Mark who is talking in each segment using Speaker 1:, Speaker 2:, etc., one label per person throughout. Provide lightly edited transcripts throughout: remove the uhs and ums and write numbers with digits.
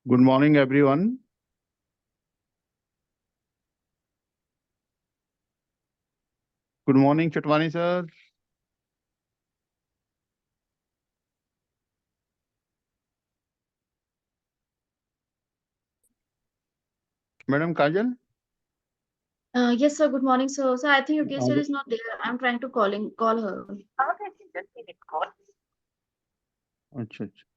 Speaker 1: Good morning, everyone. Good morning, Chatwani sir. Madam Kajal.
Speaker 2: Yes, sir. Good morning, sir. So I think your guest is not there. I'm trying to call her.
Speaker 1: Okay, just give it call. अच्छा अच्छा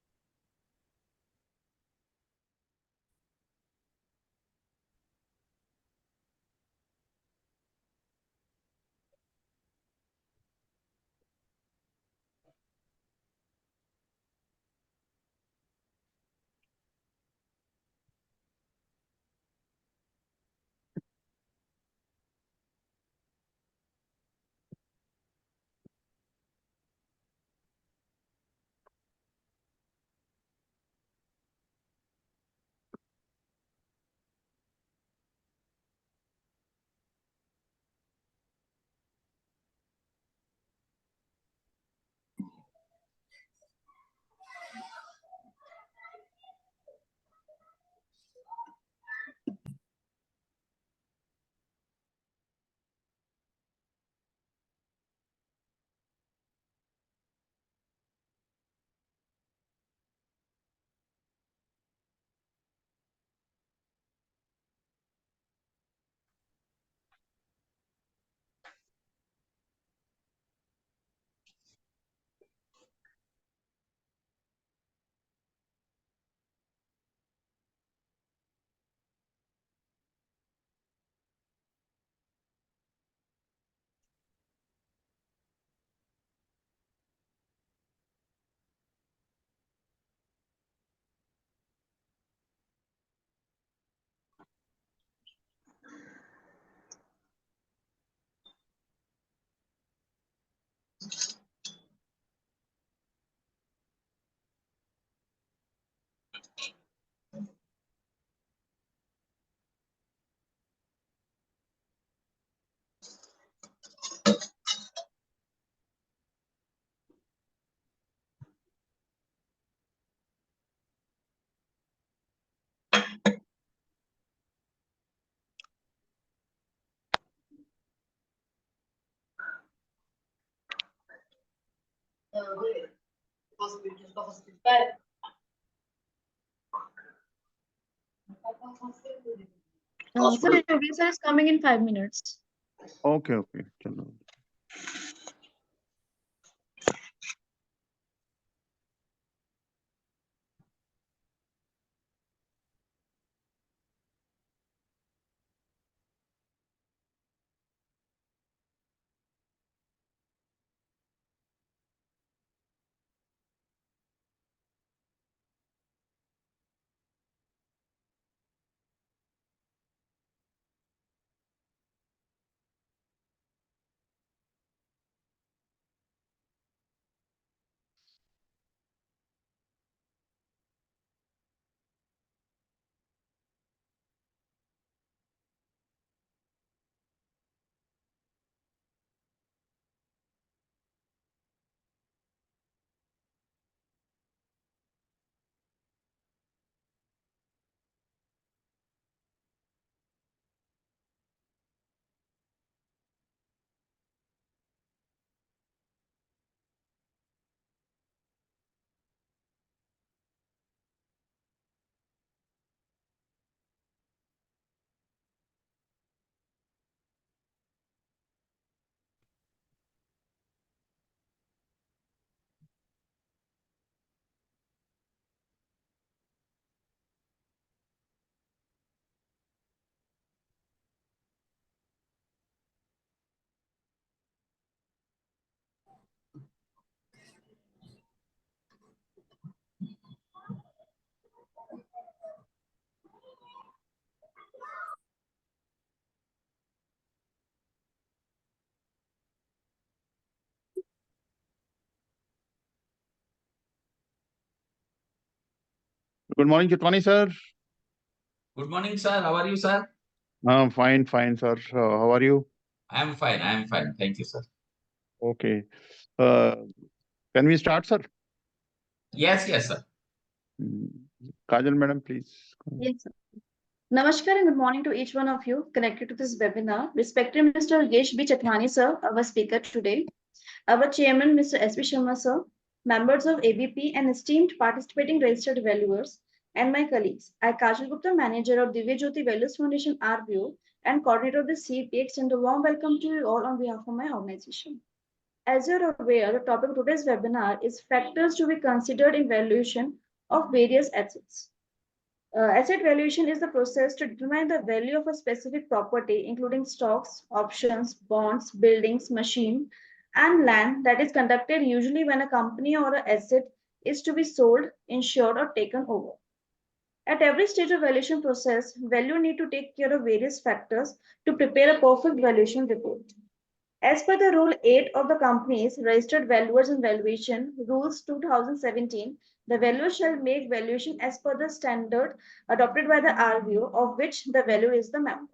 Speaker 2: Sir, your guest is coming in 5 minutes.
Speaker 1: Okay, okay. चलो
Speaker 3: Good morning, Chitwani sir.
Speaker 4: Good morning, sir. How are you, sir?
Speaker 3: Fine, sir. How are you?
Speaker 4: I am fine. Thank you, sir.
Speaker 3: Okay. Uh, can we start, sir?
Speaker 4: Yes, sir.
Speaker 3: Kajal, madam, please.
Speaker 2: Yes, sir. Namaskar and good morning to each one of you connected to this webinar. Respected Mr. Yesh B. Chatwani, sir, our speaker today, our chairman, Mr. S.B. Sharma, sir, members of ABP and esteemed participating registered valuers, and my colleagues. I, Kajal Gupta, manager of Divya Jyoti Values Foundation, RVO, and coordinator of the CEP, extend a warm welcome to you all on behalf of my organization. As you're aware, the topic of today's webinar is factors to be considered in valuation of various assets. Asset valuation is the process to determine the value of a specific property, including stocks, options, bonds, buildings, machine, and land that is conducted usually when a company or an asset is to be sold, insured, or taken over. At every stage of valuation process, value need to take care of various factors to prepare a perfect valuation report. As per the Rule 8 of the Companies Registered Valuers and Valuation Rules 2017, the valuer shall make valuation as per the standard adopted by the RVO, of which the valuer is the member.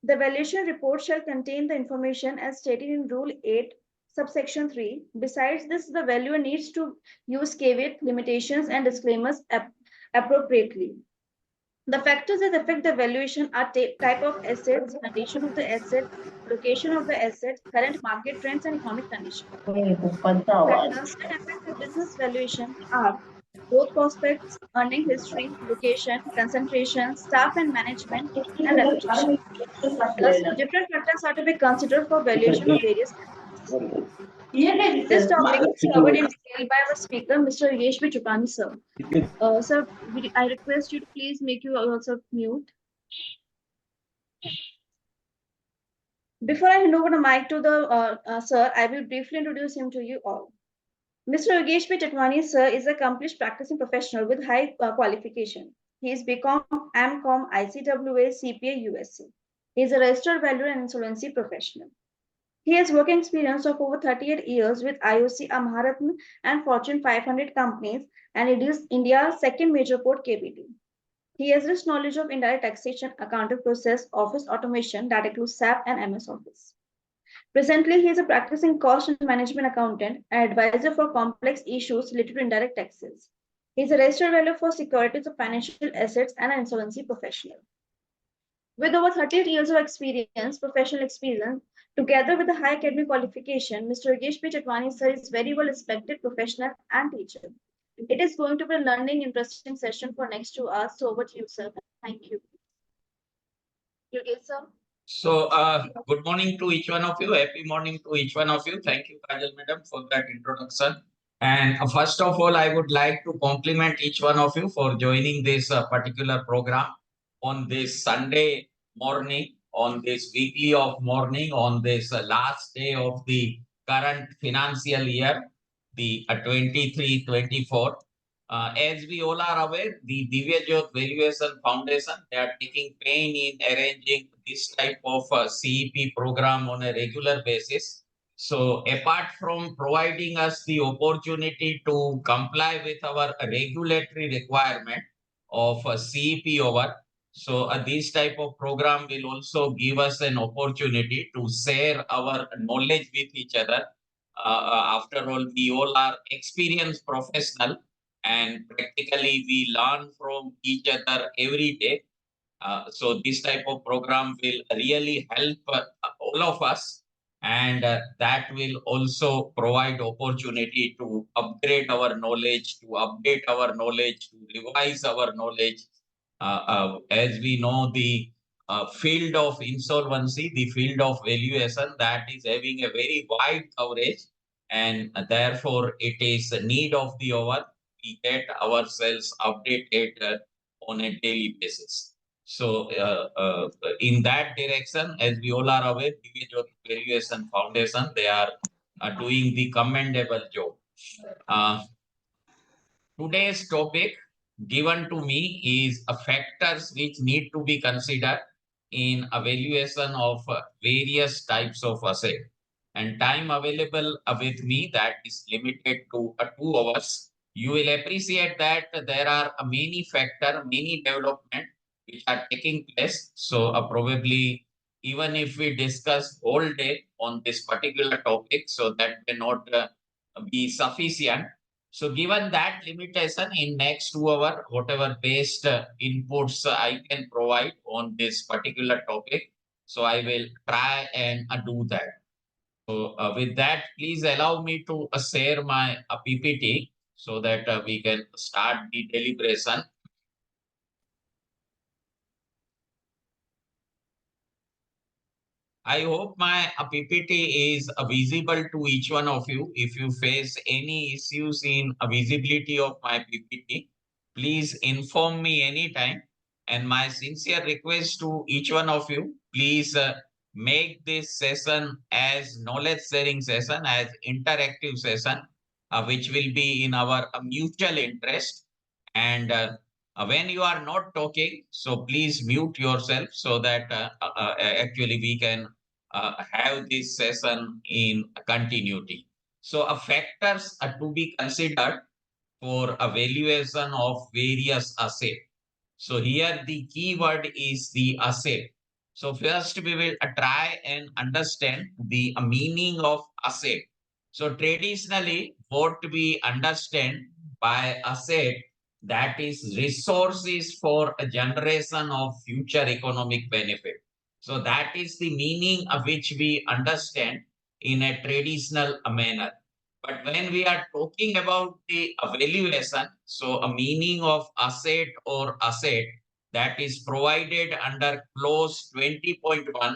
Speaker 2: The valuation report shall contain the information as stated in Rule 8, subsection 3. Besides this, the valuer needs to use caveat, limitations, and disclaimers appropriately. The factors that affect the valuation are type of assets, condition of the asset, location of the asset, current market trends, and economic conditions. Factors that affect the business valuation are growth prospects, earning history, location, concentration, staff and management, and reputation. Thus, different factors are to be considered for valuation of various assets. This topic is covered in detail by our speaker, Mr. Yesh B. Chupani, sir. Sir, I request you to please make yourself mute. Before I hand over the mic to the sir, I will briefly introduce him to you all. Mr. Yogesh P. Chatwani, sir, is an accomplished practicing professional with high qualification. He is BCom, AMCom, ICWA, CPA, USC. He is a registered valuer and insolvency professional. He has working experience of over 38 years with IOC, Amaharatna, and Fortune 500 companies, and it is India's second major port KPT. He has rich knowledge of indirect taxation, accounting process, office automation that includes SAP and MS Office. Presently, he is a practicing cost and management accountant and advisor for complex issues related to indirect taxes. He is a registered valuer for securities of financial assets and an insolvency professional. With over 38 years of experience, professional experience, together with a high academic qualification, Mr. Yogesh P. Chatwani sir is very well respected professional and teacher. It is going to be a learning, interesting session for next 2 hours. So over to you, sir. Thank you. Yogesh sir.
Speaker 4: So, good morning to each one of you. Happy morning to each one of you. Thank you, Kajal madam, for that introduction. And first of all, I would like to compliment each one of you for joining this particular program on this Sunday morning, on this weekly of morning, on this last day of the current financial year, the 23-24. As we all are aware, the Divya Jyot Valuation Foundation, they are taking pain in arranging this type of CEP program on a regular basis. So apart from providing us the opportunity to comply with our regulatory requirement of CEP over, so this type of program will also give us an opportunity to share our knowledge with each other. After all, we all are experienced professional and practically we learn from each other every day. So this type of program will really help all of us, and that will also provide opportunity to upgrade our knowledge, to update our knowledge, to revise our knowledge. As we know, the field of insolvency, the field of valuation, that is having a very wide coverage, and therefore it is a need of the hour. We get ourselves updated on a daily basis. So, in that direction, as we all are aware, Divya Jyoti Valuation Foundation, they are doing the commendable job. Today's topic given to me is factors which need to be considered in evaluation of various types of asset. And time available with me, that is limited to 2 hours. you will appreciate that there are many factors, many development which are taking place. So probably even if we discuss whole day on this particular topic, so that may not be sufficient. So given that limitation, in next 2 hours, whatever best inputs I can provide on this particular topic, so I will try and do that. So with that, please allow me to share my PPT so that we can start the deliberation. I hope my PPT is visible to each one of you. If you face any issues in visibility of my PPT, please inform me anytime. And my sincere request to each one of you, please make this session as knowledge sharing session, as interactive session, which will be in our mutual interest. And when you are not talking, so please mute yourself so that actually we can have this session in continuity. So factors are to be considered for evaluation of various assets. So here the keyword is the asset. So first we will try and understand the meaning of asset. So traditionally, what we understand by asset, that is resources for a generation of future economic benefit. So that is the meaning of which we understand in a traditional manner. But when we are talking about the valuation, so a meaning of asset or asset, that is provided under clause 20.1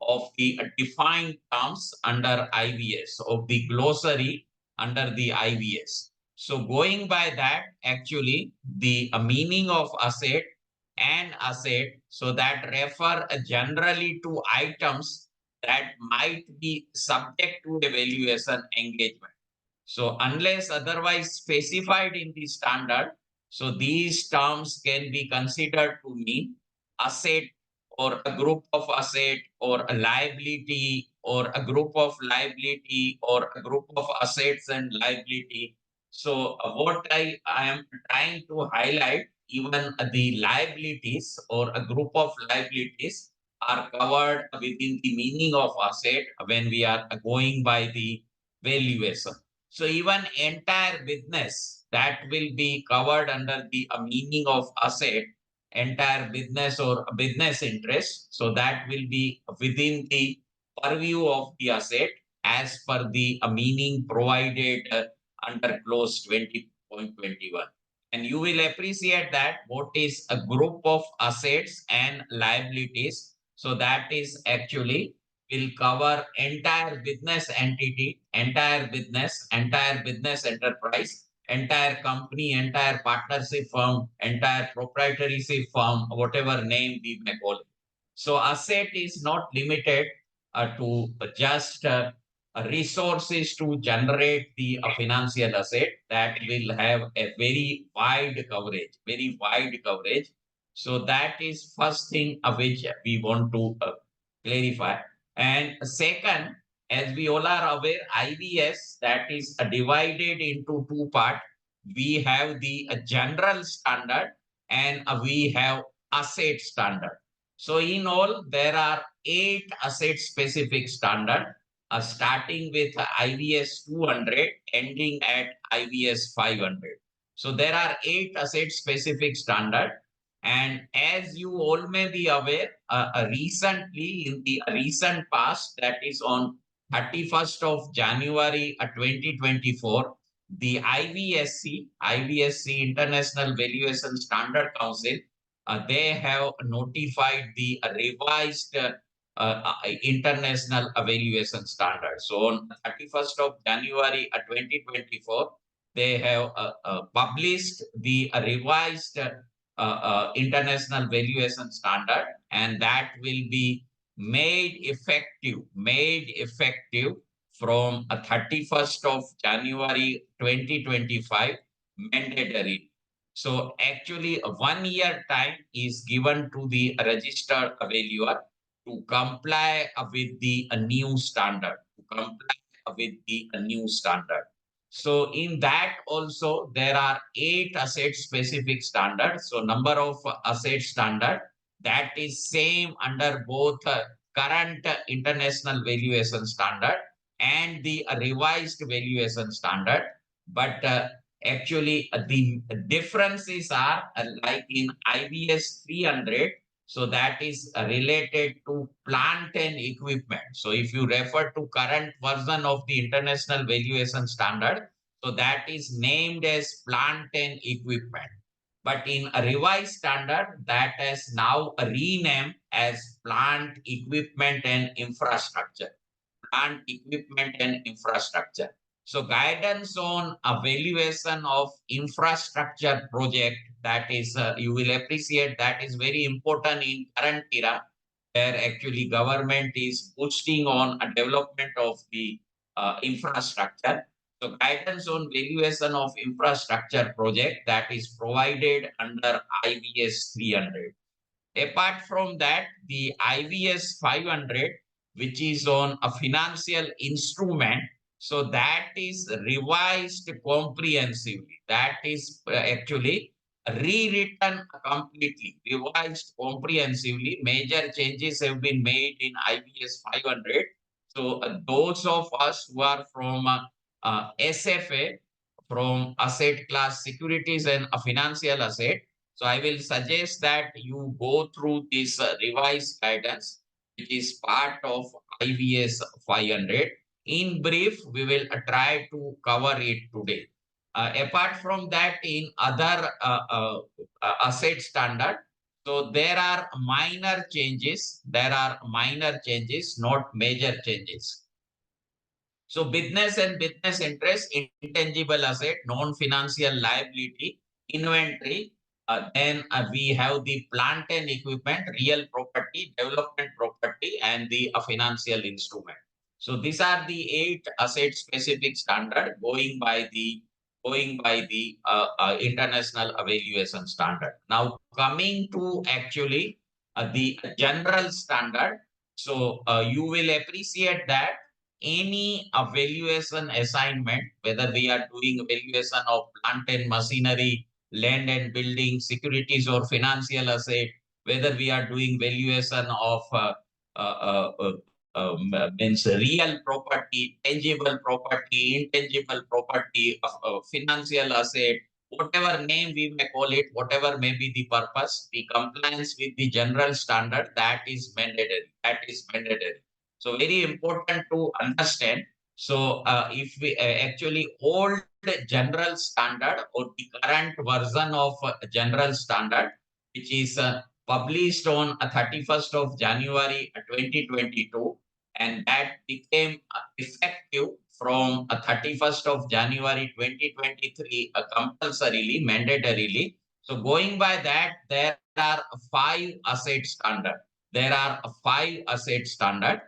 Speaker 4: of the defined terms under IVS, of the glossary under the IVS. So going by that, actually the meaning of asset and asset, so that refer generally to items that might be subject to evaluation engagement. So unless otherwise specified in the standard, so these terms can be considered to mean asset or a group of asset or a liability or a group of liability or a group of assets and liability. So what I am trying to highlight, even the liabilities or a group of liabilities are covered within the meaning of asset when we are going by the valuation. So even entire business that will be covered under the meaning of asset, entire business or business interest. So that will be within the purview of the asset as per the meaning provided under clause 20.21. And you will appreciate that what is a group of assets and liabilities. So that is actually will cover entire business entity, entire business enterprise, entire company, entire partnership firm, entire proprietorship firm, whatever name we may call it. So asset is not limited to just resources to generate the financial asset. That will have a very wide coverage, very wide coverage. So that is first thing which we want to clarify. And second, as we all are aware, IBS, that is divided into two parts. We have the general standard and we have asset standard. So in all, there are 8 asset specific standard, starting with IBS 200, ending at IBS 500. So there are 8 asset specific standard. And as you all may be aware, recently in the recent past, that is on 31st of January 2024, the IVSC, International Valuation Standard Council, they have notified the revised international evaluation standard. So on 31st of January 2024, they have published the revised international valuation standard, and that will be made effective from 31st of January 2025 mandatory. So actually a 1 year time is given to the registered valuer to comply with the new standard, to comply with the new standard. So in that also there are 8 asset specific standards. So number of asset standard that is same under both current international valuation standard and the revised valuation standard. But actually the differences are like in IBS 300. So that is related to plant and equipment. So if you refer to current version of the international valuation standard, so that is named as plant and equipment. But in a revised standard, that is now renamed as plant, equipment and infrastructure. Plant, equipment and infrastructure. So guidance on evaluation of infrastructure project, that is, you will appreciate that is very important in current era, where actually government is boosting on a development of the infrastructure. So guidance on valuation of infrastructure project that is provided under IVS 300. Apart from that, the IVS 500, which is on a financial instrument, so that is revised comprehensively. That is actually rewritten completely, revised comprehensively. Major changes have been made in IVS 500. So those of us who are from SFA, from asset class securities and a financial asset, so I will suggest that you go through this revised guidance, which is part of IVS 500. In brief, we will try to cover it today. Apart from that, in other asset standard, so there are minor changes. There are minor changes, not major changes. So business and business interest, intangible asset, non-financial liability, inventory. Then we have the plant and equipment, real property, development property, and the financial instrument. So these are the 8 asset specific standard going by the international evaluation standard. Now coming to actually the general standard. So you will appreciate that any evaluation assignment, whether we are doing evaluation of plant and machinery, land and building, securities or financial asset, whether we are doing valuation of means real property, tangible property, intangible property, financial asset, whatever name we may call it, whatever may be the purpose, the compliance with the general standard, that is mandatory. That is mandatory. So very important to understand. So if we actually old general standard or the current version of general standard, which is published on 31st of January 2022, and that became effective from 31st of January 2023 compulsorily, mandatorily. So going by that, there are 5 asset standard. There are 5 asset standard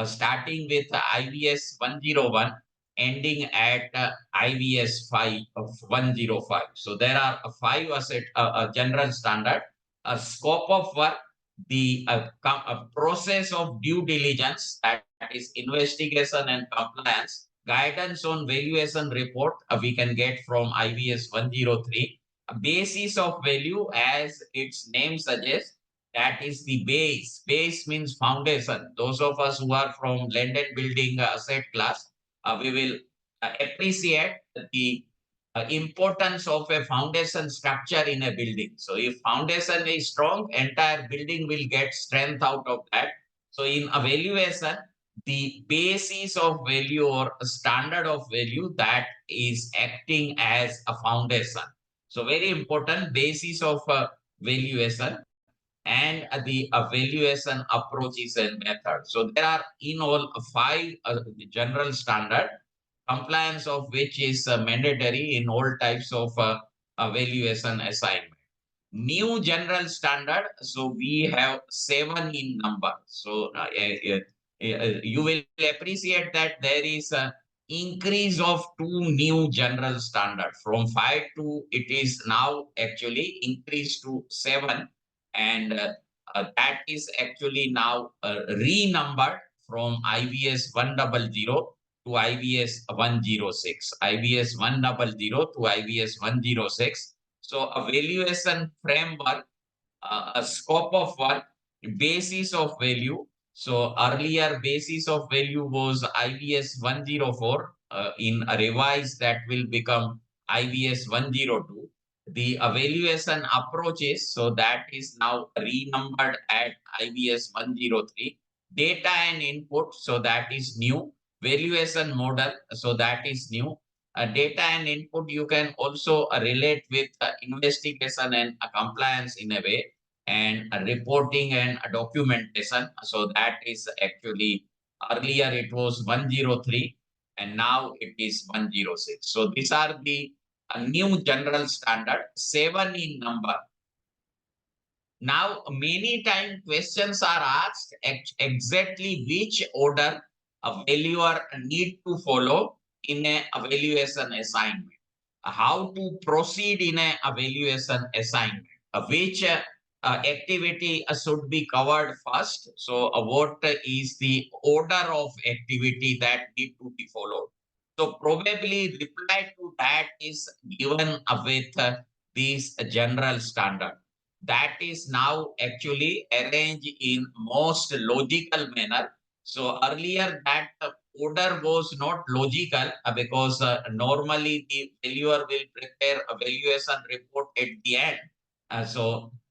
Speaker 4: starting with IVS 101, ending at IVS 105. So there are 5 asset general standard. Scope of work, the process of due diligence, that is investigation and compliance, guidance on valuation report we can get from IVS 103. Basis of value, as its name suggests, that is the base. Base means foundation. Those of us who are from land and building asset class, we will appreciate the importance of a foundation structure in a building. So if foundation is strong, entire building will get strength out of that. So in evaluation, the basis of value or standard of value, that is acting as a foundation. So very important basis of valuation and the evaluation approaches and methods. So there are in all 5 general standard, compliance of which is mandatory in all types of evaluation assignment. New general standard, so we have 7 in number. So you will appreciate that there is a increase of 2 new general standard from 5 to it is now actually increased to 7, and that is actually now renumbered from IVS 100 to to IBS 106, IBS 100 to IBS 106. So a valuation framework, a scope of work, basis of value. So earlier basis of value was IBS 104. In a revised that will become IBS 102. The evaluation approaches, so that is now renumbered at IBS 103. Data and input, so that is new. Valuation model, so that is new. Data and input you can also relate with investigation and compliance in a way, and reporting and documentation. So that is actually earlier it was 103 and now it is 106. So these are the new general standard, 7 in number. Now, many times questions are asked exactly which order a valuer need to follow in a evaluation assignment. How to proceed in a evaluation assignment, which activity should be covered first. So, what is the order of activity that need to be followed? So, probably reply to that is given with this general standard that is now actually arranged in most logical manner. So earlier that order was not logical because normally the valuer will prepare a valuation report at the end.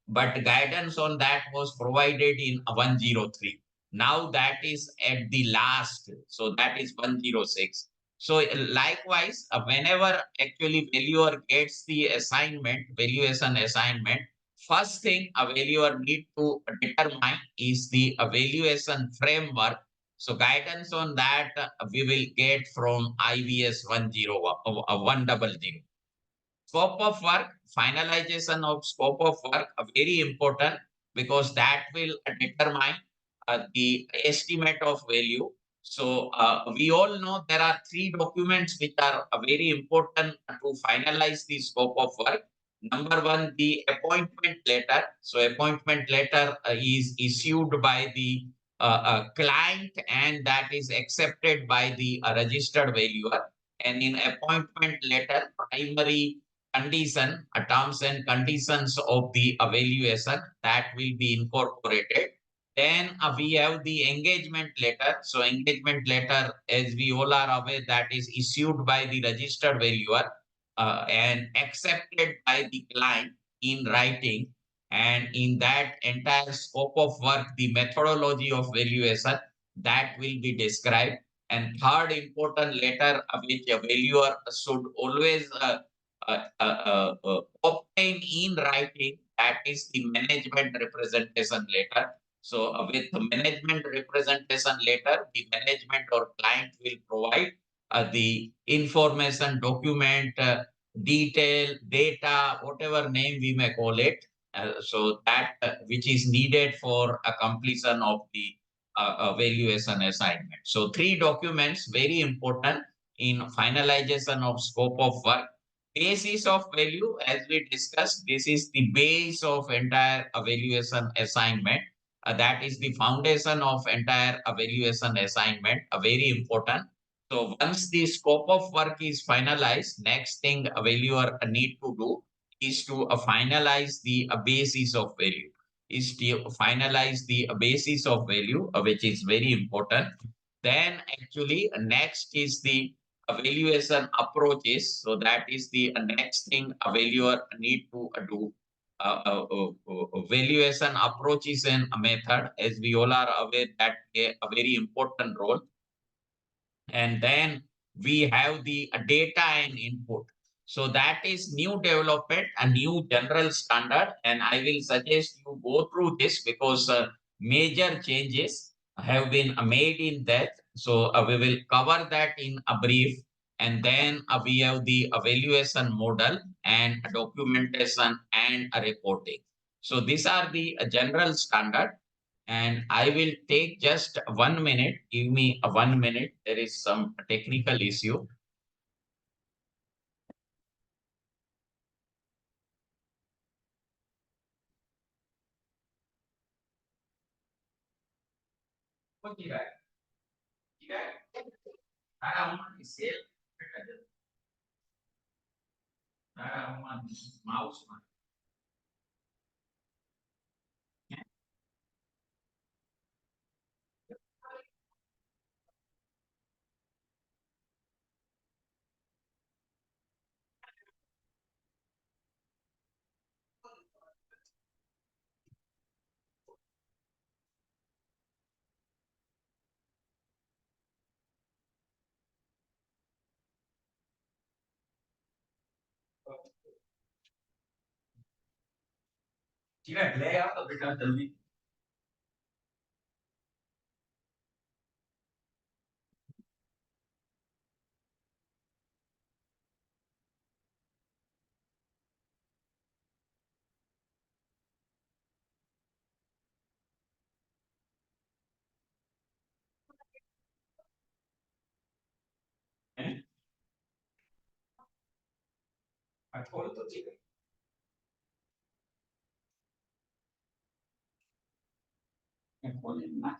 Speaker 4: But guidance on that was provided in 103. Now that is at the last. So that is 106. So likewise, whenever actually valuer gets the assignment, valuation assignment, first thing a valuer need to determine is the evaluation framework. So guidance on that we will get from IBS 100. Scope of work, finalization of scope of work, very important because that will determine the estimate of value. So we all know there are 3 documents which are very important to finalize the scope of work. Number 1, the appointment letter. So appointment letter is issued by the client and that is accepted by the registered valuer. And in appointment letter, primary condition, terms and conditions of the evaluation that will be incorporated. Then we have the engagement letter. So engagement letter, as we all are aware, that is issued by the registered valuer and accepted by the client in writing. And in that entire scope of work, the methodology of valuation that will be described. And third important letter which a valuer should always obtain in writing, that is the management representation letter. So with the management representation letter, the management or client will provide the information, document, detail, data, whatever name we may call it. So that which is needed for a completion of the valuation assignment. So 3 documents very important in finalization of scope of work. Basis of value, as we discussed, this is the base of entire evaluation assignment. That is the foundation of entire evaluation assignment, very important. So once the scope of work is finalized, next thing a valuer need to do is to finalize the basis of value, is to finalize the basis of value, which is very important. Then actually next is the evaluation approaches. So that is the next thing a valuer need to do. Valuation approaches and a method, as we all are aware, that play a very important role. And then we have the data and input. So that is new development, a new general standard, and I will suggest you go through this because major changes have been made in that. So we will cover that in a brief, and then we have the evaluation model and documentation and reporting. So these are the general standard, and I will take just 1 minute. Give me a 1 minute. There is some technical issue. Mouse. ठीक है ले आओ तो बेटा जल्दी खोल तो ठीक है खोल ना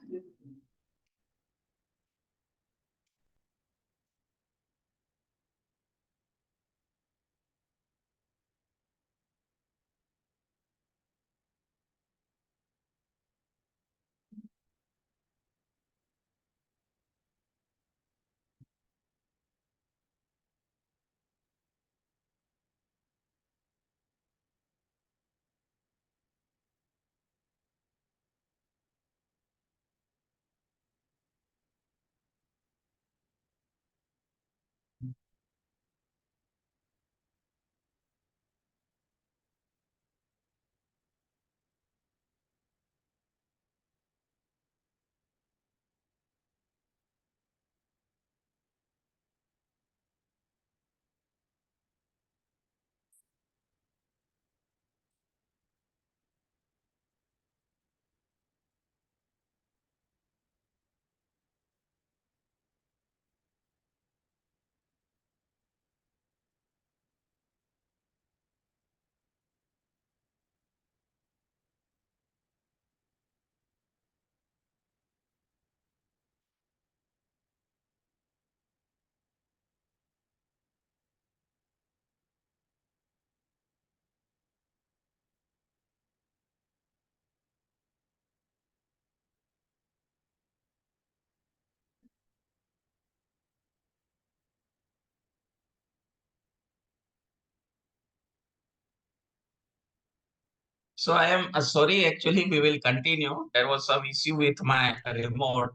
Speaker 4: So I am sorry, actually, we will continue. There was some issue with my remote.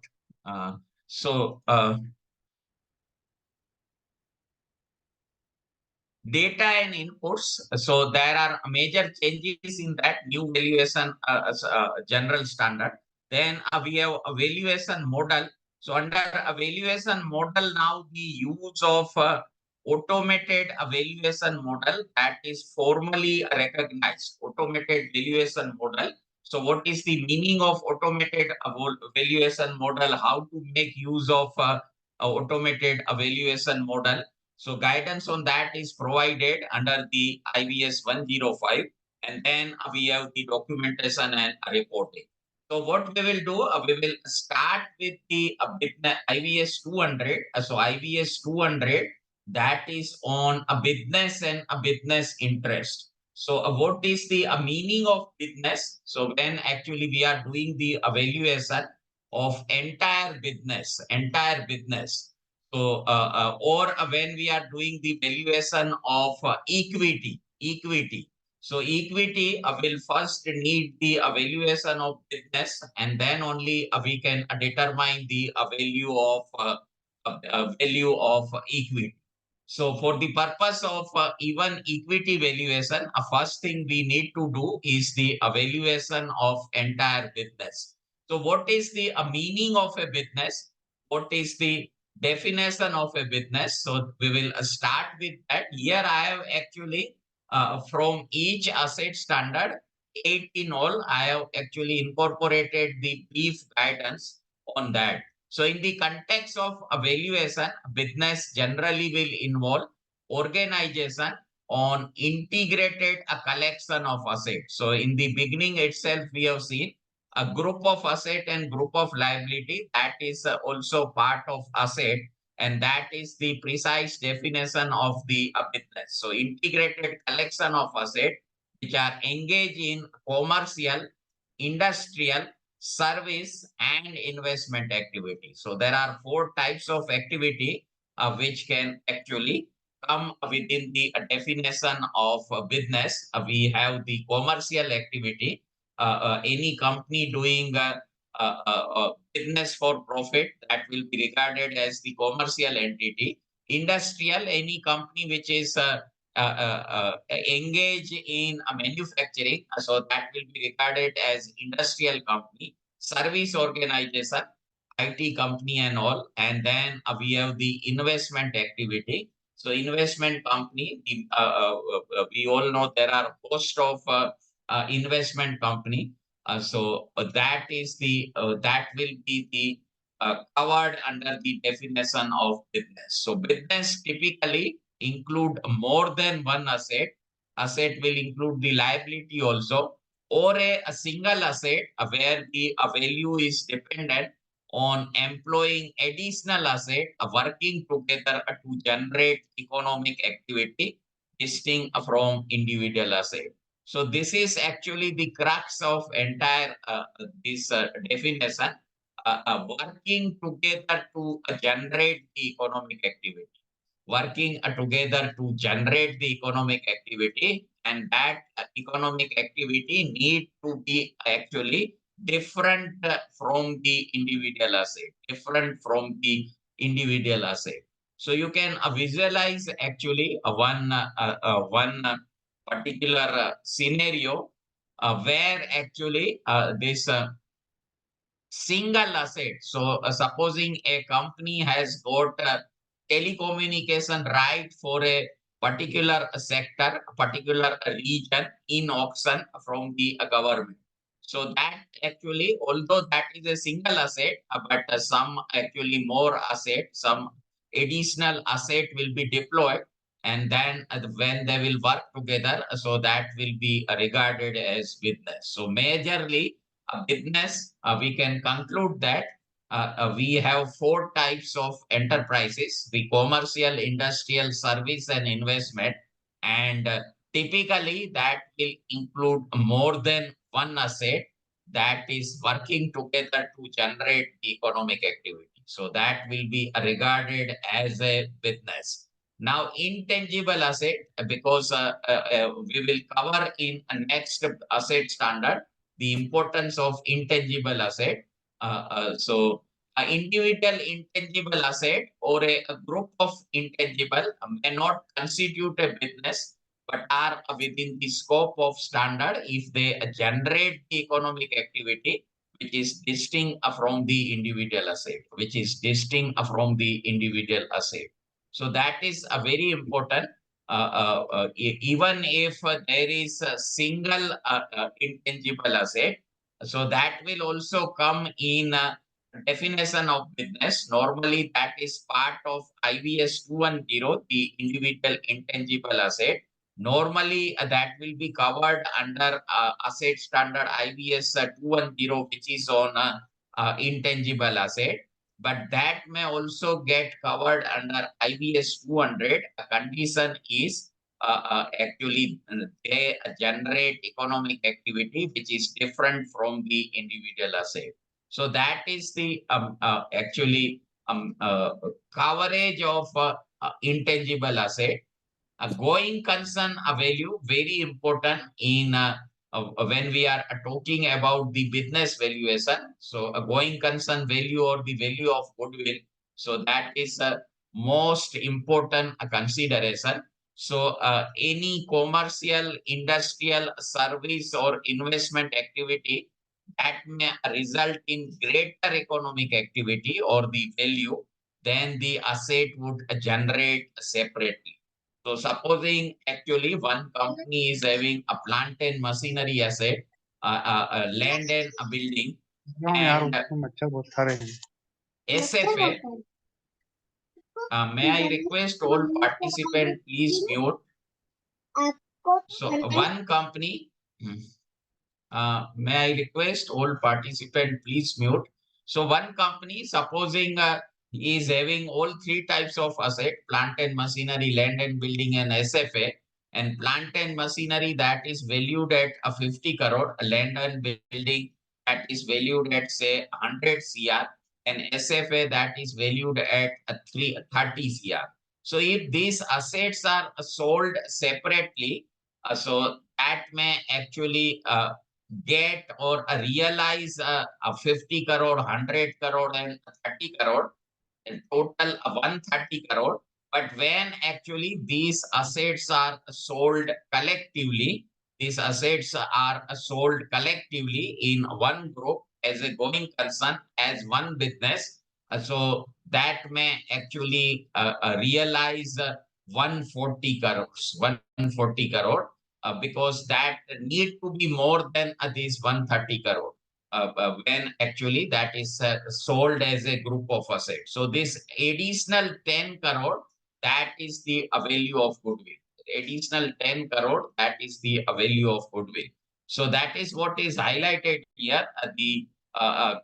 Speaker 4: Uh, so data and inputs. So there are major changes in that new valuation general standard. Then we have a valuation model. So under a valuation model, now the use of automated valuation model that is formally recognized. Automated valuation model. So what is the meaning of automated valuation model? How to make use of automated valuation model? So guidance on that is provided under the IBS 105, and then we have the documentation and reporting. So what we will do, we will start with the IBS 200. So IBS 200, that is on a business and a business interest. So what is the meaning of business? So when actually we are doing the evaluation of entire business. So, or when we are doing the valuation of equity. So equity will first need the valuation of business, and then only we can determine the value of equity. So for the purpose of even equity valuation, first thing we need to do is the evaluation of entire business. So what is the meaning of a business? What is the definition of a business? So we will start with that. Here I have actually from each asset standard 8 in all, I have actually incorporated the brief guidance on that. So in the context of evaluation, business generally will involve organization on integrated a collection of assets. So in the beginning itself, we have seen a group of asset and group of liability that is also part of asset. and that is the precise definition of the business. So integrated collection of assets which are engaged in commercial, industrial, service, and investment activity. So there are four types of activity which can actually come within the definition of business. We have the commercial activity, any company doing business for profit, that will be regarded as the commercial entity. Industrial, any company which is engage in manufacturing, so that will be regarded as industrial company. Service organization, IT company and all, and then we have the investment activity. So investment company, we all know there are host of investment company. That is the that will be the covered under the definition of business. So business typically include more than one asset. Asset will include the liability also, or a single asset where the value is dependent on employing additional asset working together to generate economic activity distinct from individual asset. So this is actually the crux of entire this definition, working together to generate the economic activity, working together to generate the economic activity, and that economic activity need to be actually different from the individual asset, different from the individual asset. So you can visualize actually one particular scenario where actually this single asset. So supposing a company has got a telecommunication right for a particular sector, a particular region in auction from the government. So that actually, although that is a single asset, but some actually more asset, some additional asset will be deployed, and then when they will work together, so that will be regarded as business. So majorly business, we can conclude that we have four types of enterprises: the commercial, industrial, service, and investment. And typically, that will include more than one asset that is working together to generate the economic activity. So that will be regarded as a business. Now, intangible asset, because we will cover in a next asset standard the importance of intangible asset. Individual intangible asset or a group of intangible may not constitute a business, but are within the scope of standard if they generate the economic activity which is distinct from the individual asset, which is distinct from the individual asset. So that is a very important. Even if there is a single intangible asset, so that will also come in definition of business. Normally, that is part of IBS 210, the individual intangible asset. Normally, that will be covered under asset standard IBS 210, which is on intangible asset. But that may also get covered under IBS 200. A condition is actually they generate economic activity which is different from the individual asset. So that is the actually coverage of intangible asset. A going concern value, very important in when we are talking about the business valuation. So a going concern value or the value of goodwill. So that is a most important consideration. So any commercial, industrial, service or investment activity that may result in greater economic activity or the value, then the asset would generate separately. So supposing actually one company is having a plant and machinery asset, land and a building, and SFA, may I request all participants please mute. So one company, may I request all participants please mute. So one company, supposing is having all three types of asset: plant and machinery, land and building, and SFA. And plant and machinery, that is valued at 50 crore, land and building, that is valued at say 100 CR, and SFA, that is valued at 30 CR. So if these assets are sold separately, so that may actually get or realize a 50 crore, 100 crore, and 30 crore, in total 130 crore. But when actually these assets are sold collectively, these assets are sold collectively in one group as a going concern, as one business. So that may actually realize 140 crores, 140 crore, because that need to be more than this 130 crore. When actually that is sold as a group of assets. So this additional 10 crore, that is the value of goodwill. Additional 10 crore, that is the value of goodwill. So that is what is highlighted here. The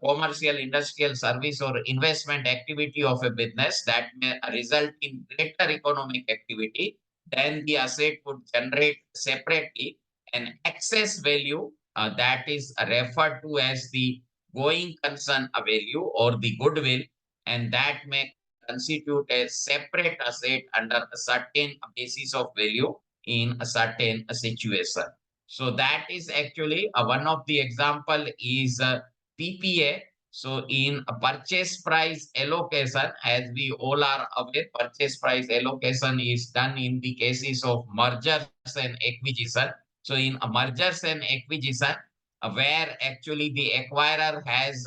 Speaker 4: commercial, industrial, service, or investment activity of a business that may result in greater economic activity than the asset would generate separately. An excess value, that is referred to as the going concern value or the goodwill, and that may constitute a separate asset under a certain basis of value in a certain situation. So that is actually one of the example is PPA. So in a purchase price allocation, as we all are aware, purchase price allocation is done in the cases of mergers and acquisition. So in mergers and acquisition, where actually the acquirer has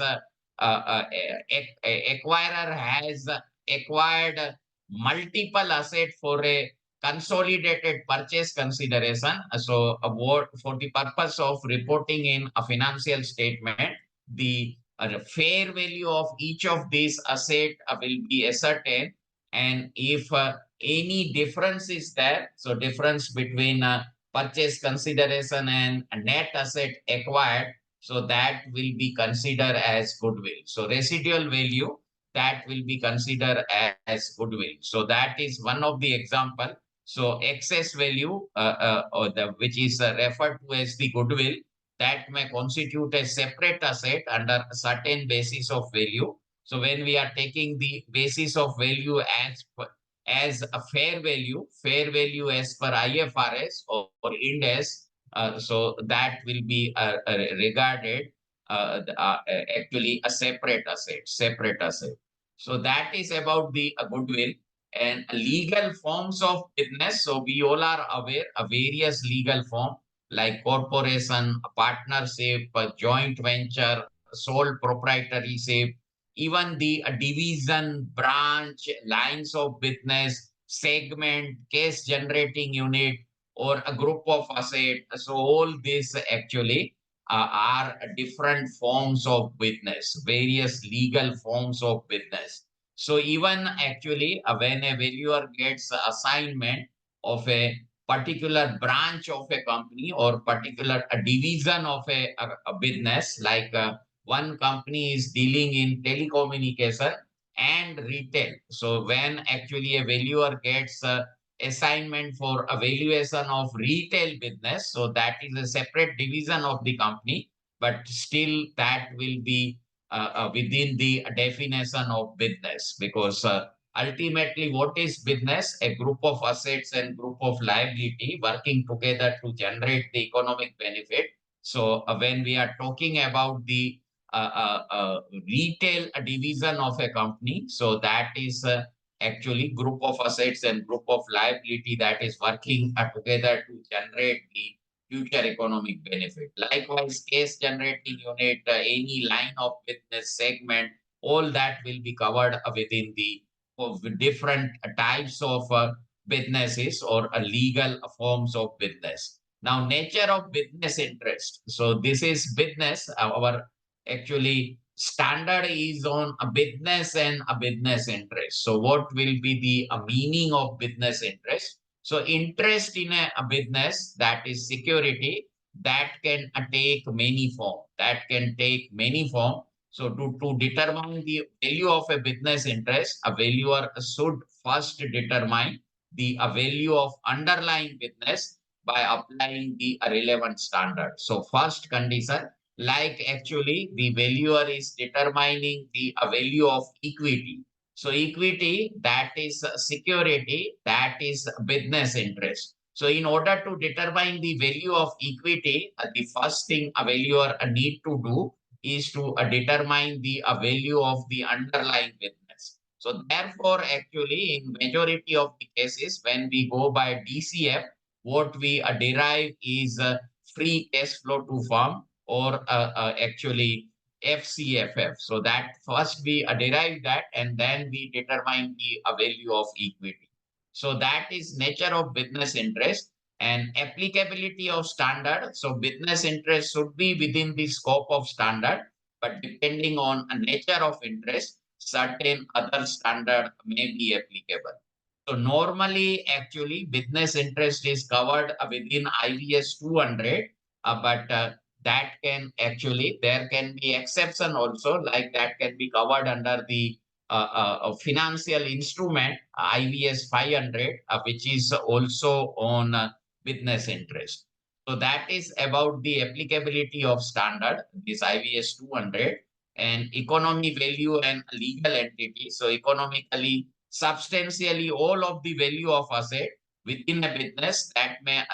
Speaker 4: acquired multiple asset for a consolidated purchase consideration. So what for the purpose of reporting in a financial statement, the fair value of each of these asset will be ascertained. And if any difference is there, so difference between purchase consideration and net asset acquired, so that will be considered as goodwill. So residual value, that will be considered as goodwill. So that is one of the example. So excess value, or which is referred to as the goodwill, that may constitute a separate asset under a certain basis of value. So when we are taking the basis of value as a fair value as per IFRS or Ind AS, so that will be regarded actually a separate asset. So that is about the goodwill. And legal forms of business. So we all are aware of various legal form like corporation, partnership, joint venture, sole proprietorship, even the division, branch, lines of business, segment, case generating unit, or a group of asset. So all this actually are different forms of business, various legal forms of business. So even actually when a valuer gets assignment of a particular branch of a company or particular division of a business, like one company is dealing in telecommunication and retail. So when actually a valuer gets assignment for a valuation of retail business, so that is a separate division of the company, but still that will be within the definition of business, because ultimately what is business? A group of assets and group of liability working together to generate the economic benefit. So when we are talking about the retail division of a company, so that is actually group of assets and group of liability that is working together to generate the future economic benefit. Likewise, case generating unit, any line of business segment, all that will be covered within the of different types of businesses or legal forms of business. Now, nature of business interest. So this is business. Our actually standard is on a business and a business interest. So what will be the meaning of business interest? So interest in a business, that is security, that can take many form. So to determine the value of a business interest, a valuer should first determine the value of underlying business by applying the relevant standard. So first condition, like actually the valuer is determining the value of equity. So equity, that is security, that is business interest. So in order to determine the value of equity, the first thing a valuer need to do is to determine the value of the underlying business. So therefore, actually, in majority of the cases, when we go by DCF, what we derive is free cash flow to firm, or actually FCFF. So that first we derive that, and then we determine the value of equity. So that is nature of business interest and applicability of standard. So business interest should be within the scope of standard, but depending on a nature of interest, certain other standard may be applicable. So normally, actually, business interest is covered within IVS 200, but that can actually, there can be exception also, like that can be covered under the financial instrument IVS 500, which is also on business interest. So that is about the applicability of standard, this IVS 200, and economy value and legal entity. So economically, substantially all of the value of asset within a business that may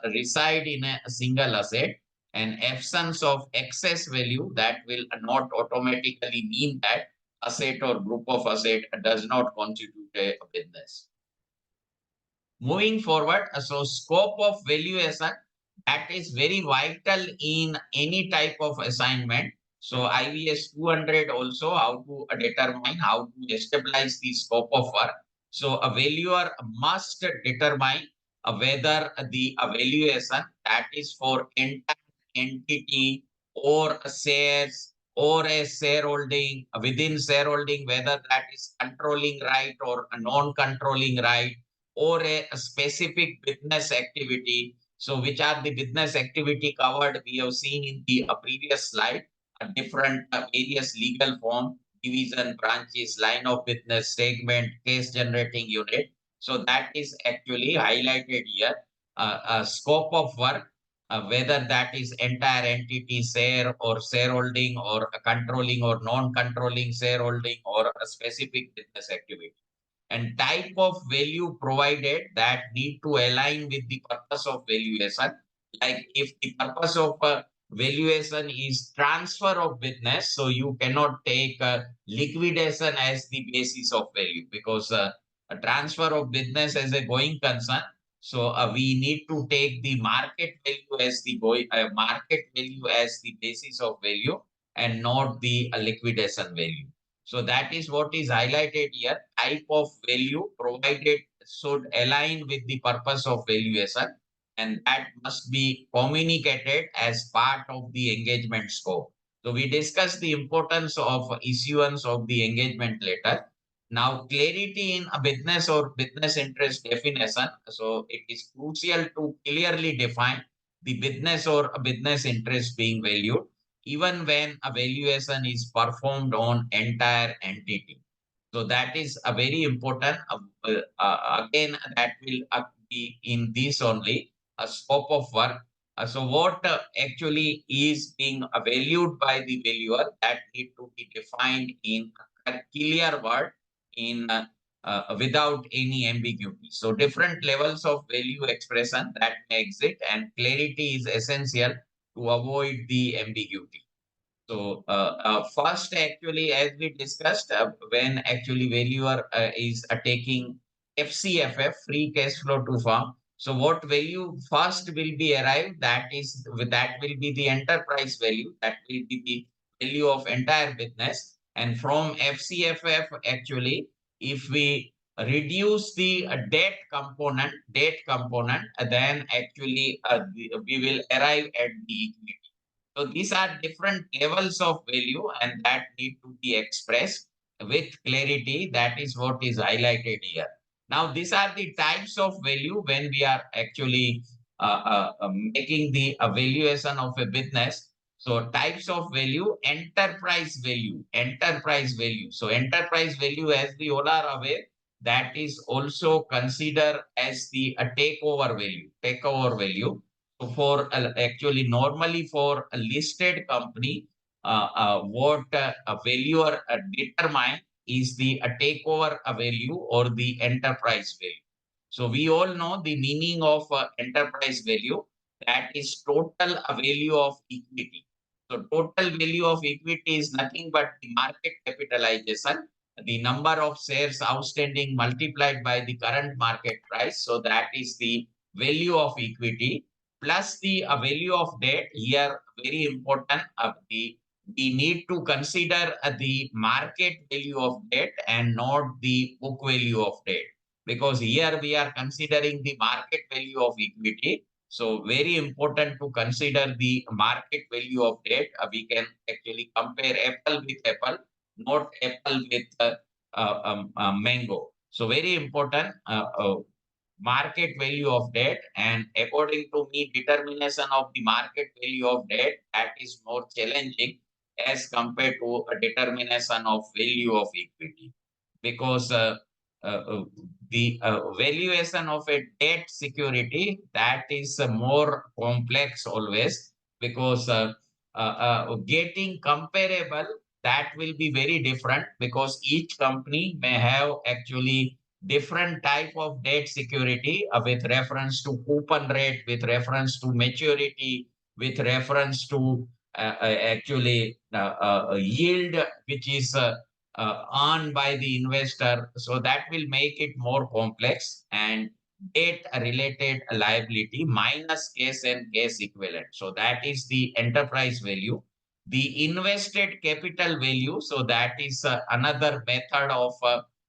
Speaker 4: reside in a single asset, and absence of excess value that will not automatically mean that asset or group of asset does not constitute a business. Moving forward, so scope of valuation, that is very vital in any type of assignment. So IVS 200 also, how to determine, how to establish the scope of work. So a valuer must determine whether the valuation that is for entire entity or shares or a shareholding, within shareholding, whether that is controlling right or a non-controlling right, or a specific business activity. So which are the business activity covered? We have seen in the previous slide, different various legal form, division, branches, line of business, segment, case generating unit. So that is actually highlighted here. Scope of work, whether that is entire entity share or shareholding or a controlling or non-controlling shareholding or a specific business activity, and type of value provided that need to align with the purpose of valuation. Like if the purpose of valuation is transfer of business, so you cannot take liquidation as the basis of value, because a transfer of business as a going concern. So we need to take the market value as the market value as the basis of value, and not the liquidation value. So that is what is highlighted here. Type of value provided should align with the purpose of valuation, and that must be communicated as part of the engagement scope. So we discussed the importance of issuance of the engagement letter. Now, clarity in a business or business interest definition. So it is crucial to clearly define the business or a business interest being valued, even when a valuation is performed on entire entity. So that is a very important. Again, that will be in this only a scope of work. So what actually is being valued by the valuer, that need to be defined in a clear word, in without any ambiguity. So different levels of value expression that may exist, and clarity is essential to avoid the ambiguity. So first, actually, as we discussed, when actually valuer is taking FCFF, free cash flow to firm. So what value first will be arrived? That will be the enterprise value. That will be the value of entire business. And from FCFF, actually, if we reduce the debt component, then actually we will arrive at the equity. So these are different levels of value, and that need to be expressed with clarity. That is what is highlighted here. Now, these are the types of value when we are actually making the evaluation of a business. So types of value, enterprise value, enterprise value. So enterprise value, as we all are aware, that is also considered as the takeover value, takeover value. So for actually normally for a listed company, what a valuer determine is the takeover value or the enterprise value. So we all know the meaning of enterprise value, that is total value of equity. So total value of equity is nothing but the market capitalization, the number of shares outstanding multiplied by the current market price. So that is the value of equity plus the value of debt. Here, very important, we need to consider the market value of debt and not the book value of debt, because here we are considering the market value of equity. So very important to consider the market value of debt. We can actually compare apple with apple, not apple with mango. So very important, market value of debt, and according to me, determination of the market value of debt, that is more challenging as compared to a determination of value of equity, because uh, the valuation of a debt security, that is more complex always, because getting comparable, that will be very different, because each company may have actually different type of debt security with reference to coupon rate, with reference to maturity, with reference to actually yield, which is earned by the investor. So that will make it more complex, and debt related liability minus cash and cash equivalent. So that is the enterprise value. The invested capital value, so that is another method of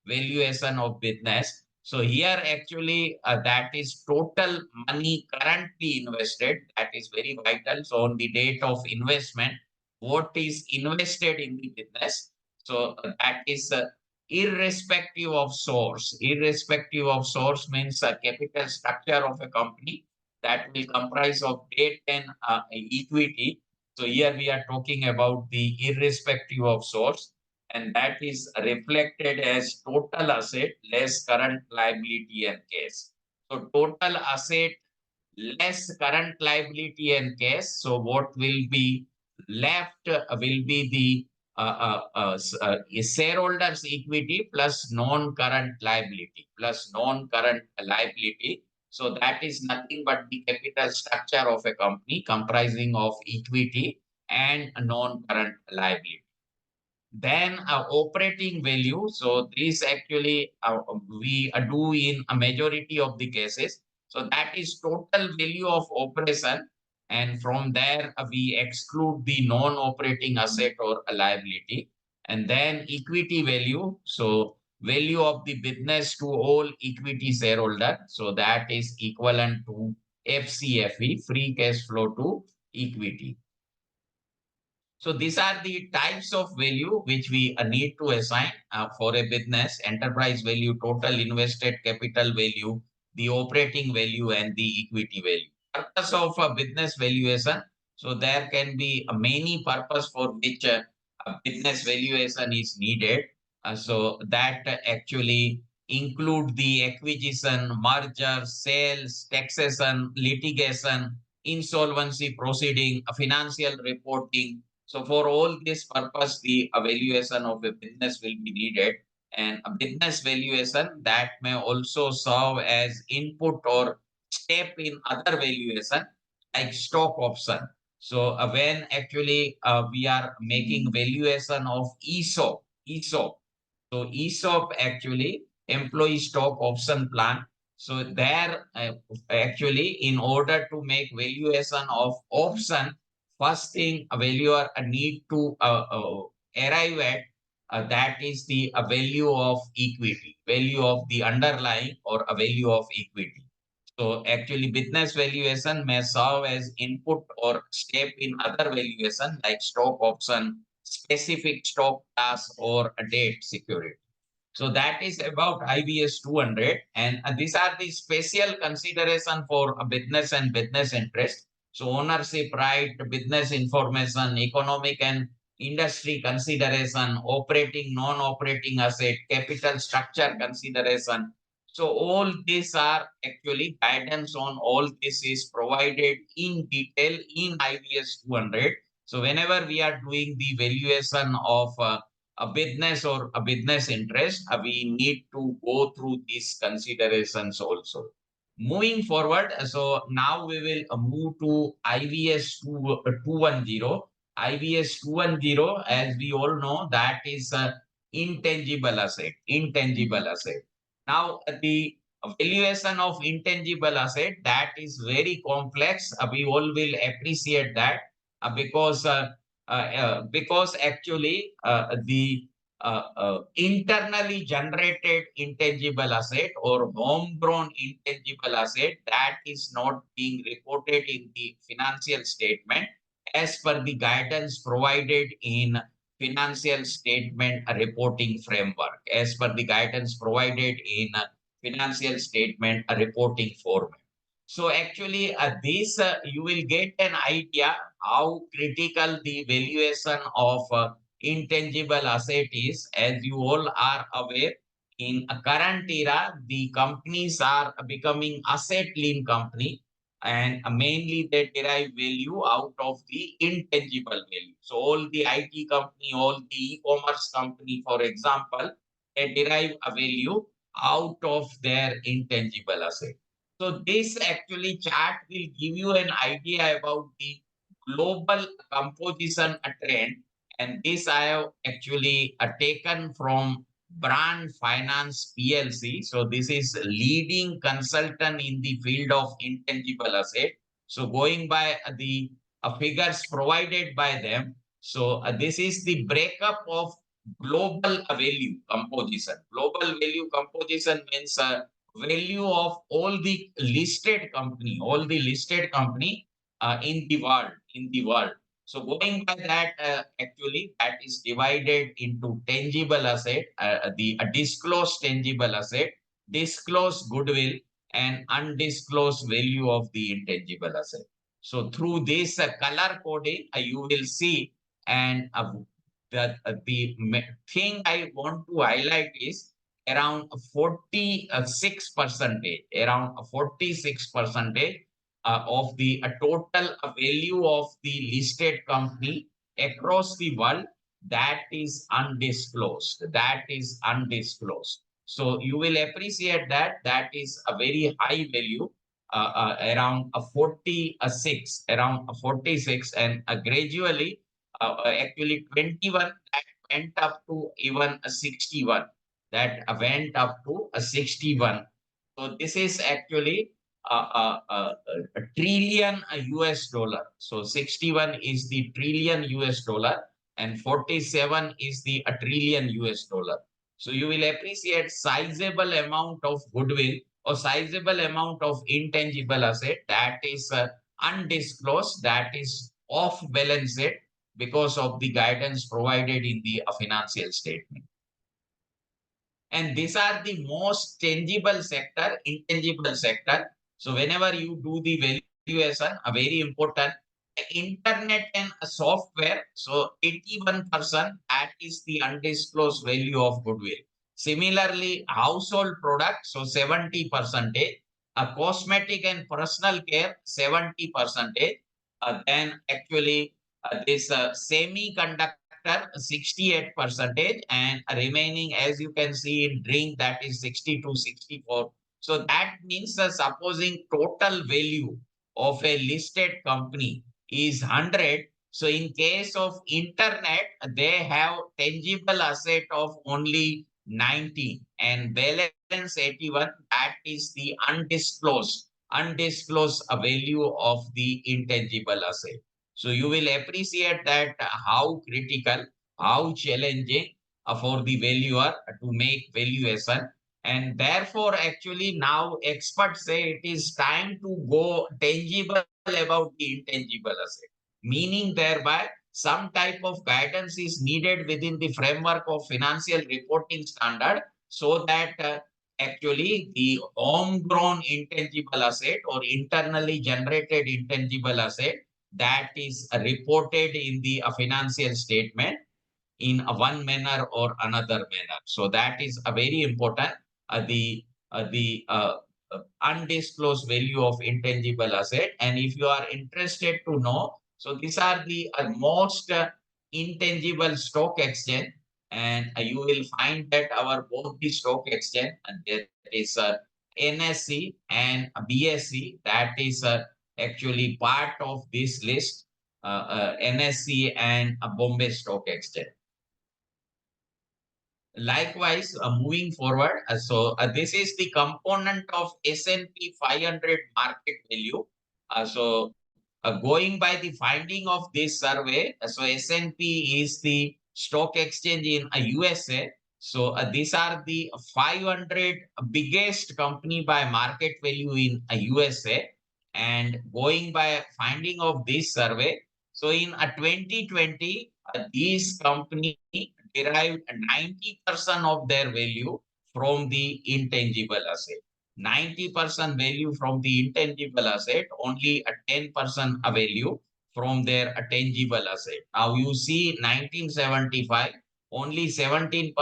Speaker 4: valuation of business. So here actually that is total money currently invested. That is very vital. So on the date of investment, what is invested in the business? So that is irrespective of source. Irrespective of source means a capital structure of a company that will comprise of debt and equity. So here we are talking about the irrespective of source, and that is reflected as total asset less current liability and cash. So total asset less current liability and cash. So what will be left will be the shareholders equity plus non-current liability, plus non-current liability. So that is nothing but the capital structure of a company comprising of equity and non-current liability. Then operating value. So this actually we do in a majority of the cases. So that is total value of operation. And from there, we exclude the non-operating asset or a liability. And then equity value. So value of the business to all equity shareholder. So that is equivalent to FCFE, free cash flow to equity. So these are the types of value which we need to assign for a business: enterprise value, total invested capital value, the operating value, and the equity value. Purpose of a business valuation. So there can be many purpose for which a business valuation is needed. So that actually include the acquisition, merger, sales, taxation, litigation, insolvency proceeding, financial reporting. So for all this purpose, the evaluation of a business will be needed. And a business valuation that may also serve as input or step in other valuation like stock option. So when actually we are making valuation of ESOP. So ESOP actually employee stock option plan. So there actually in order to make valuation of option, first thing a valuer need to arrive at, that is the value of equity, value of the underlying or a value of equity. So actually business valuation may serve as input or step in other valuation like stock option, specific stock class, or a debt security. So that is about IBS 200. And these are the special consideration for a business and business interest. So ownership right, business information, economic and industry consideration, operating, non-operating asset, capital structure consideration. So all these are actually guidance on all this is provided in detail in IBS 200. So whenever we are doing the valuation of a business or a business interest, we need to go through these considerations also. Moving forward, so now we will move to IVS 210. IVS 210, as we all know, that is intangible asset. Intangible asset. Now, the valuation of intangible asset, that is very complex. We all will appreciate that because actually the internally generated intangible asset or homegrown intangible asset that is not being reported in the financial statement as per the guidance provided in financial statement reporting framework, as per the guidance provided in financial statement reporting format. So actually, this you will get an idea how critical the valuation of intangible asset is. As you all are aware, in a current era, the companies are becoming asset lean company, and mainly they derive value out of the intangible value. So all the IT company, all the e-commerce company, for example, they derive a value out of their intangible asset. So this actually chart will give you an idea about the global composition trend, and this I have actually taken from Brand Finance PLC. So this is leading consultant in the field of intangible asset. So going by the figures provided by them, so this is the breakup of global value composition. Global value composition means value of all the listed company in the world. So going by that, actually that is divided into tangible asset, the disclosed tangible asset, disclosed goodwill, and undisclosed value of the intangible asset. So through this color coding, you will see, and the thing I want to highlight is around 46%, around 46% of the total value of the listed company across the world that is undisclosed. That is undisclosed. So you will appreciate that that is a very high value, around a 46, around a 46, and gradually, actually 21 that went up to even a 61. That went up to a 61. So this is actually a trillion US dollar. So 61 is the trillion US dollar and 47 is the a trillion US dollar. So you will appreciate sizable amount of goodwill or sizable amount of intangible asset that is undisclosed, that is off balance sheet because of the guidance provided in the financial statement. And these are the most tangible sector, intangible sector. So whenever you do the valuation, a very important, internet and software. So 81% that is the undisclosed value of goodwill. Similarly, household products, so 70%, a cosmetic and personal care, 70%. Then actually this semiconductor 68 percentage, and remaining, as you can see in drink, that is 60 to 64. So that means supposing total value of a listed company is 100. So in case of internet, they have tangible asset of only 90 and balance 81. That is the undisclosed value of the intangible asset. So you will appreciate that how critical, how challenging for the valuer to make valuation. And therefore, actually now experts say it is time to go tangible about the intangible asset. Meaning thereby some type of guidance is needed within the framework of financial reporting standard so that actually the homegrown intangible asset or internally generated intangible asset that is reported in the financial statement in one manner or another manner. So that is a very important. The undisclosed value of intangible asset. And if you are interested to know, so these are the most intangible stock exchange, and you will find that our both the stock exchange, and there is NSE and BSE, that is actually part of this list, NSE and Bombay Stock Exchange. Likewise, moving forward, this is the component of S&P 500 market value. Going by the finding of this survey, so S&P is the stock exchange in USA. So these are the 500 biggest company by market value in USA. And going by finding of this survey, so in 2020, these company derived 90% of their value from the intangible asset. 90% value from the intangible asset, only a 10% value from their tangible asset. Now you see 1975, only 17%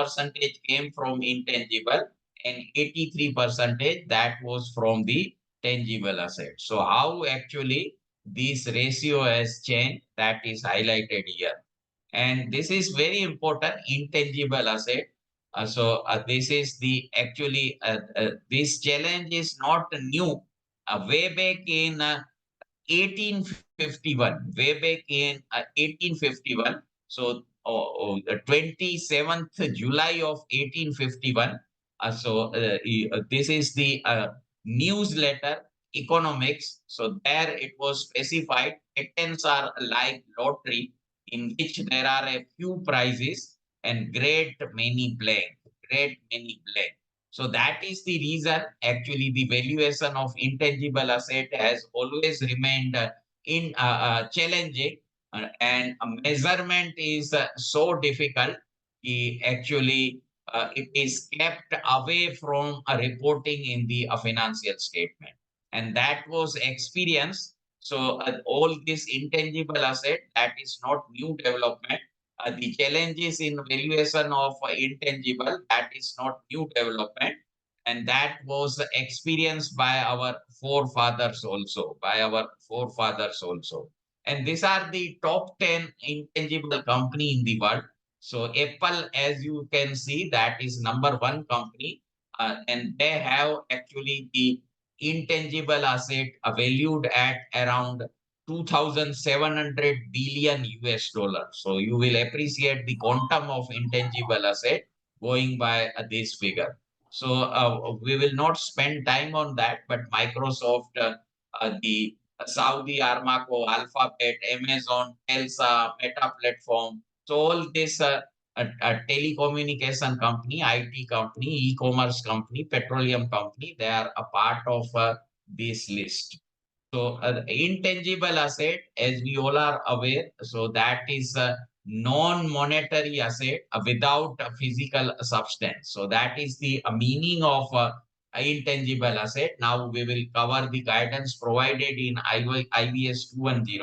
Speaker 4: came from intangible and 83% that was from the tangible asset. So how actually this ratio has changed, that is highlighted here. And this is very important, intangible asset. This is the actually this challenge is not new. Way back in 1851, way back in 1851. So, 27th July of 1851. This is the newsletter economics. So there it was specified patents are like lottery in which there are a few prizes and great many blank, great many blank. So that is the reason actually the valuation of intangible asset has always remained in challenging, and a measurement is so difficult. Actually, it is kept away from reporting in the financial statement, and that was experience. So all this intangible asset, that is not new development. The challenges in valuation of intangible, that is not new development, and that was experienced by our forefathers also, and these are the top 10 intangible company in the world. So Apple, as you can see, that is number one company, and they have actually the intangible asset valued at around 2,700 billion US dollars. So you will appreciate the quantum of intangible asset going by this figure. So we will not spend time on that, but Microsoft, the Saudi Aramco, Alphabet, Amazon, Telsa, Meta Platform. So all this a telecommunication company, IT company, e-commerce company, petroleum company, they are a part of this list. So intangible asset, as we all are aware, so that is a non-monetary asset without a physical substance. So that is the meaning of intangible asset. Now we will cover the guidance provided in IVS 210.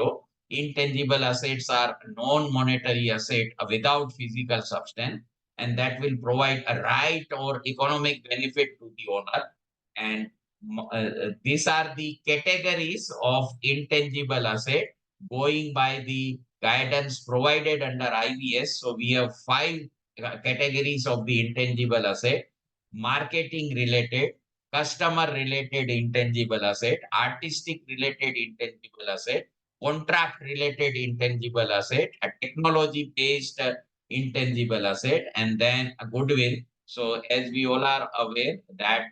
Speaker 4: Intangible assets are non-monetary asset without physical substance, and that will provide a right or economic benefit to the owner. And these are the categories of intangible asset going by the guidance provided under IVS. So we have five categories of the intangible asset: marketing related, customer related intangible asset, artistic related intangible asset, contract related intangible asset, a technology based intangible asset, and then a goodwill. So as we all are aware that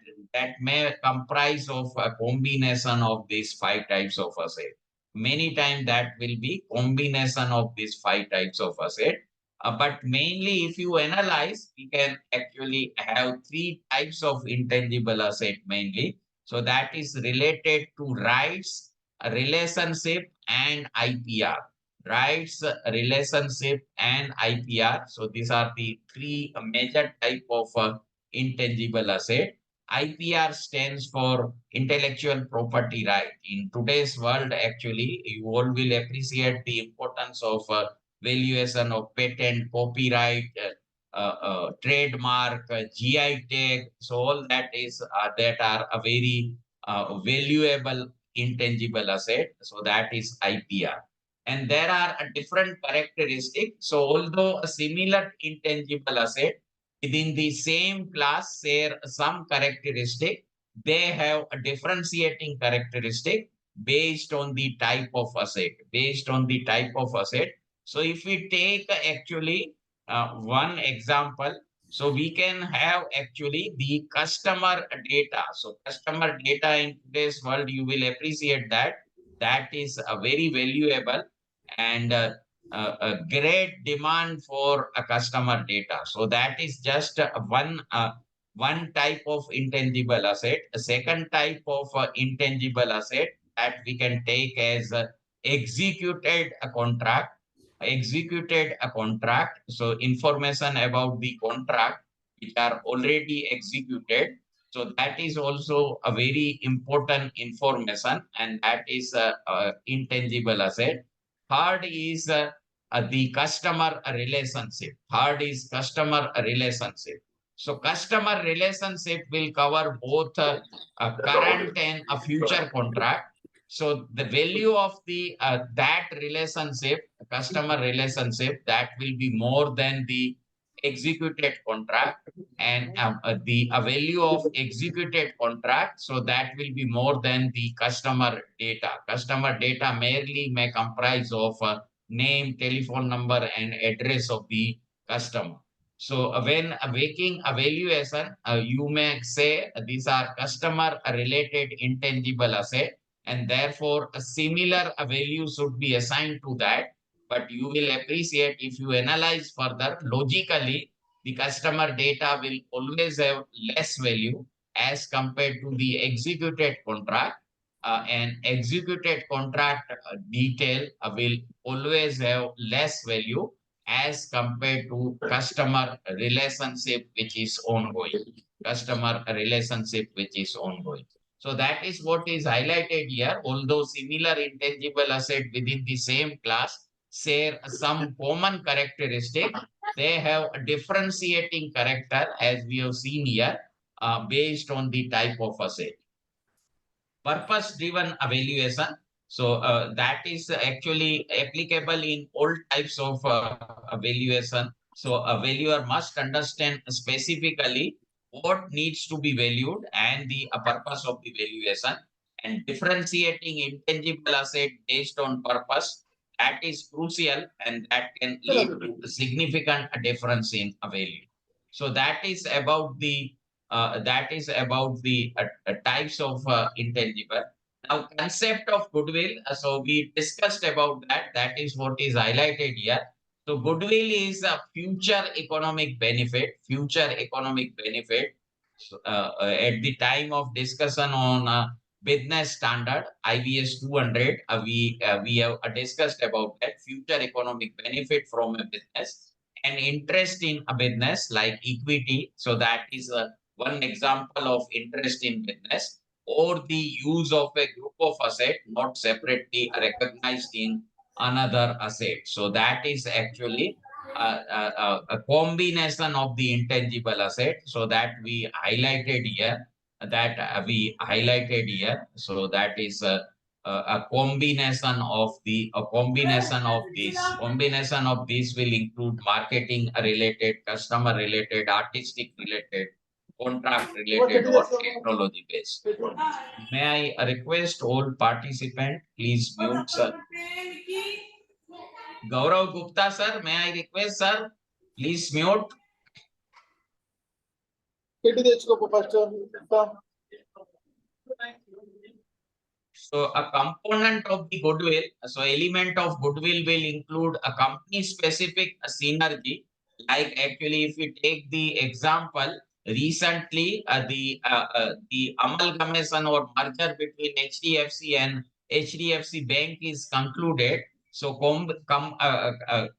Speaker 4: may comprise of a combination of these five types of asset. Many times that will be combination of these five types of asset. But mainly if you analyze, we can actually have three types of intangible asset mainly. So that is related to rights, relationship, and IPR. Rights, relationship, and IPR. So these are the three major type of intangible asset. IPR stands for intellectual property right. In today's world, actually, you all will appreciate the importance of valuation of patent, copyright, trademark, GI tag. So all that is that are a very valuable intangible asset. So that is IPR. And there are a different characteristics. So although a similar intangible asset within the same class share some characteristic, they have a differentiating characteristic based on the type of asset. Based on the type of asset. So if we take actually one example, so we can have actually the customer data. So customer data in today's world, you will appreciate that that is a very valuable and a great demand for a customer data. So that is just one type of intangible asset. A second type of intangible asset that we can take as executed a contract. Executed a contract. So information about the contract which are already executed. So that is also a very important information, and that is a intangible asset. Third is the customer relationship. Third is customer relationship. So customer relationship will cover both a current and a future contract. So the value of the that relationship, customer relationship, that will be more than the executed contract, and the value of executed contract, so that will be more than the customer data. Customer data merely may comprise of name, telephone number, and address of the customer. So when making a valuation, you may say these are customer related intangible asset, and therefore a similar value should be assigned to that. But you will appreciate if you analyze further logically, the customer data will always have less value as compared to the executed contract. And executed contract detail will always have less value as compared to customer relationship which is ongoing. Customer relationship which is ongoing. So that is what is highlighted here. Although similar intangible asset within the same class share some common characteristic, they have a differentiating character as we have seen here based on the type of asset. Purpose driven evaluation. So that is actually applicable in all types of evaluation. So a valuer must understand specifically what needs to be valued and the purpose of the valuation, and differentiating intangible asset based on purpose, that is crucial, and that can lead to a significant difference in a value. So that is about the types of intangible. Now, concept of goodwill. So we discussed about that. That is what is highlighted here. So goodwill is a future economic benefit. Future economic benefit. So, at the time of discussion on business standard IBS 200, we have discussed about that future economic benefit from a business and interest in a business like equity. So that is one example of interest in business, or the use of a group of asset not separately recognized in another asset. So that is actually a combination of the intangible asset. So that we highlighted here. So that is a combination of the combination of these will include marketing related, customer related, artistic related, contract related, or technology based. May I request all participants please mute, sir. Gaurav Gupta, sir, may I request, sir, please mute. So a component of the goodwill, so element of goodwill will include a company specific synergy. Like actually, if we take the example, recently the amalgamation or merger between HDFC and HDFC Bank is concluded. So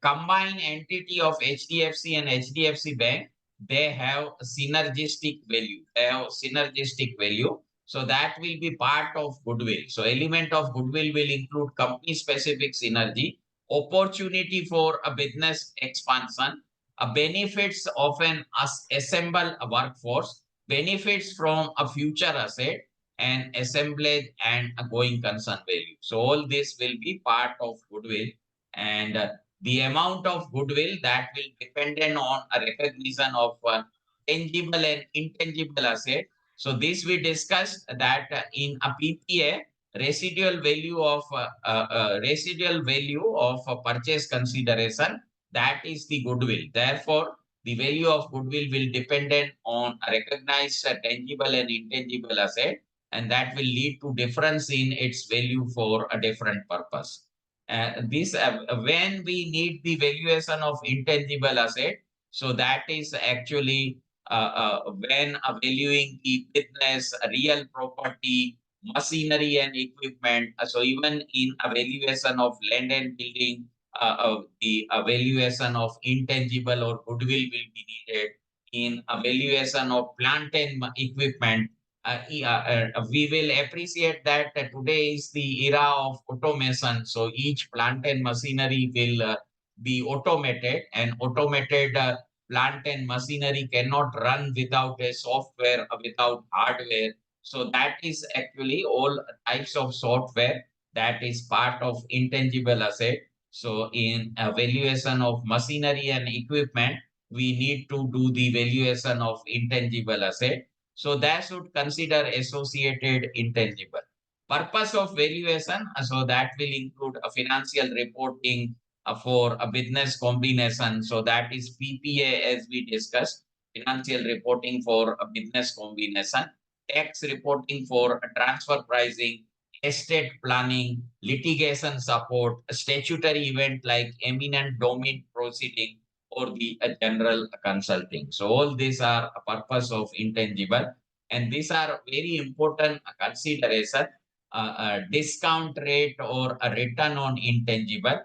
Speaker 4: combined entity of HDFC and HDFC Bank they have synergistic value. They have synergistic value. So that will be part of goodwill. So element of goodwill will include company specific synergy, opportunity for a business expansion, benefits of an assemble workforce, benefits from a future asset, and assemblage and a going concern value. So all this will be part of goodwill, and the amount of goodwill that will dependent on a recognition of tangible and intangible asset. So this we discussed that in a PPA, residual value of a purchase consideration, that is the goodwill. Therefore, the value of goodwill will dependent on a recognized tangible and intangible asset, and that will lead to difference in its value for a different purpose. This when we need the valuation of intangible asset, so that is actually when valuing the business, real property, machinery and equipment. So even in a valuation of land and building, the valuation of intangible or goodwill will be needed. In a valuation of plant and equipment, we will appreciate that today is the era of automation. So each plant and machinery will be automated, and automated plant and machinery cannot run without a software, without hardware. So that is actually all types of software that is part of intangible asset. So in valuation of machinery and equipment, we need to do the valuation of intangible asset. So that should consider associated intangible. Purpose of valuation, so that will include a financial reporting for a business combination. So that is PPA as we discussed, financial reporting for a business combination, tax reporting for a transfer pricing, estate planning, litigation support, a statutory event like eminent domain proceeding, or the general consulting. So all these are a purpose of intangible, and these are very important consideration. Discount rate or a return on intangible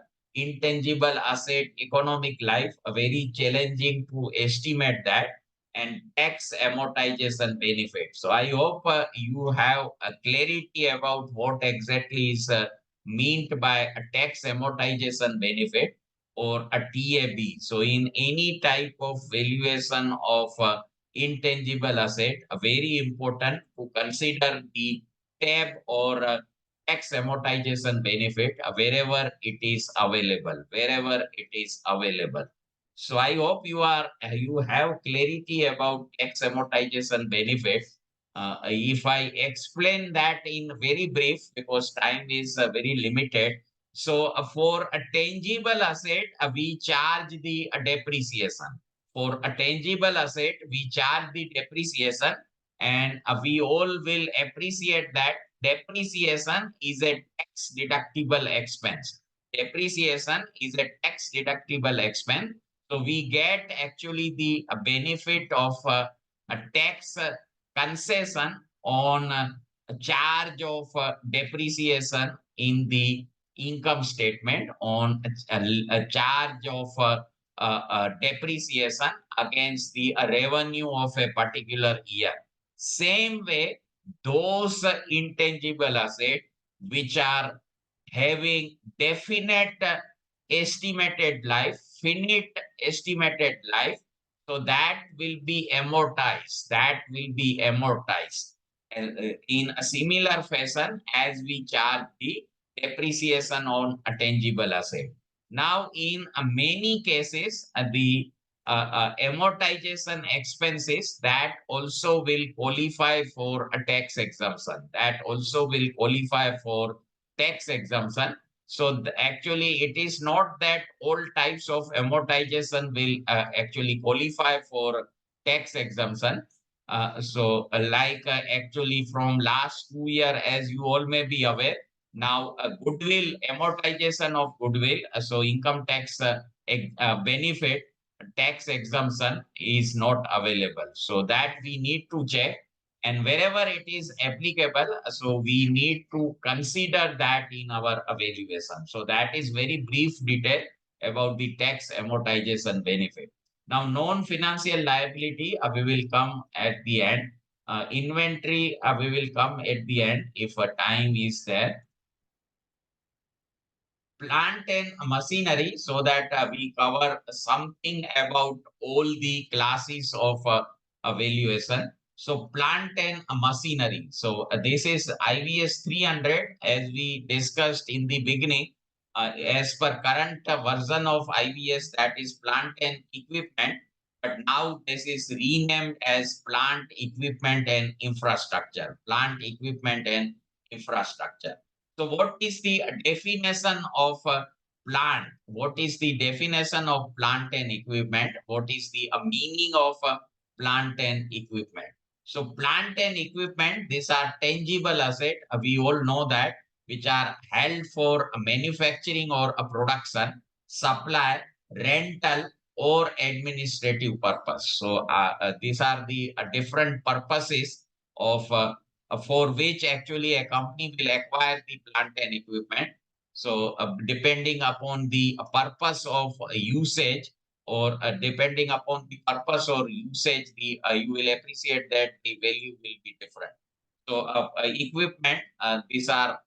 Speaker 4: asset, economic life, very challenging to estimate that, and tax amortization benefit. So I hope you have a clarity about what exactly is meant by a tax amortization benefit or a TAB. So in any type of valuation of intangible asset, very important to consider the tab or tax amortization benefit wherever it is available, So I hope you have clarity about tax amortization benefit. If I explain that in very brief, because time is very limited. So for a tangible asset, we charge the depreciation. For a tangible asset, we charge the depreciation, and we all will appreciate that depreciation is a tax deductible expense. Depreciation is a tax deductible expense. So we get actually the benefit of a tax concession on a charge of depreciation in the income statement, on a charge of depreciation against the revenue of a particular year. Same way, those intangible assets which are having definite estimated life, finite estimated life, so that will be amortized. And in a similar fashion as we charge the depreciation on a tangible asset. Now, in many cases, the amortization expenses that also will qualify for a tax exemption. So actually, it is not that all types of amortization will actually qualify for tax exemption. Actually from last 2 years, as you all may be aware, now goodwill amortization of goodwill, so income tax benefit tax exemption is not available. So that we need to check, and wherever it is applicable, so we need to consider that in our evaluation. So that is very brief detail about the tax amortization benefit. Now, non-financial liability, we will come at the end. Inventory, we will come at the end if a time is there. Plant and machinery, so that we cover something about all the classes of valuation. So plant and machinery. So this is IVS 300, as we discussed in the beginning. As per current version of IVS, that is plant and equipment. But now this is renamed as plant equipment and infrastructure. Plant equipment and infrastructure. So what is the definition of plant? What is the definition of plant and equipment? What is the meaning of plant and equipment? So plant and equipment, these are tangible asset. We all know that, which are held for manufacturing or a production, supply, rental, or administrative purpose. So these are the different purposes of for which actually a company will acquire the plant and equipment. So depending upon the purpose of usage, or depending upon the purpose or usage, the you will appreciate that the value will be different. So equipment, these are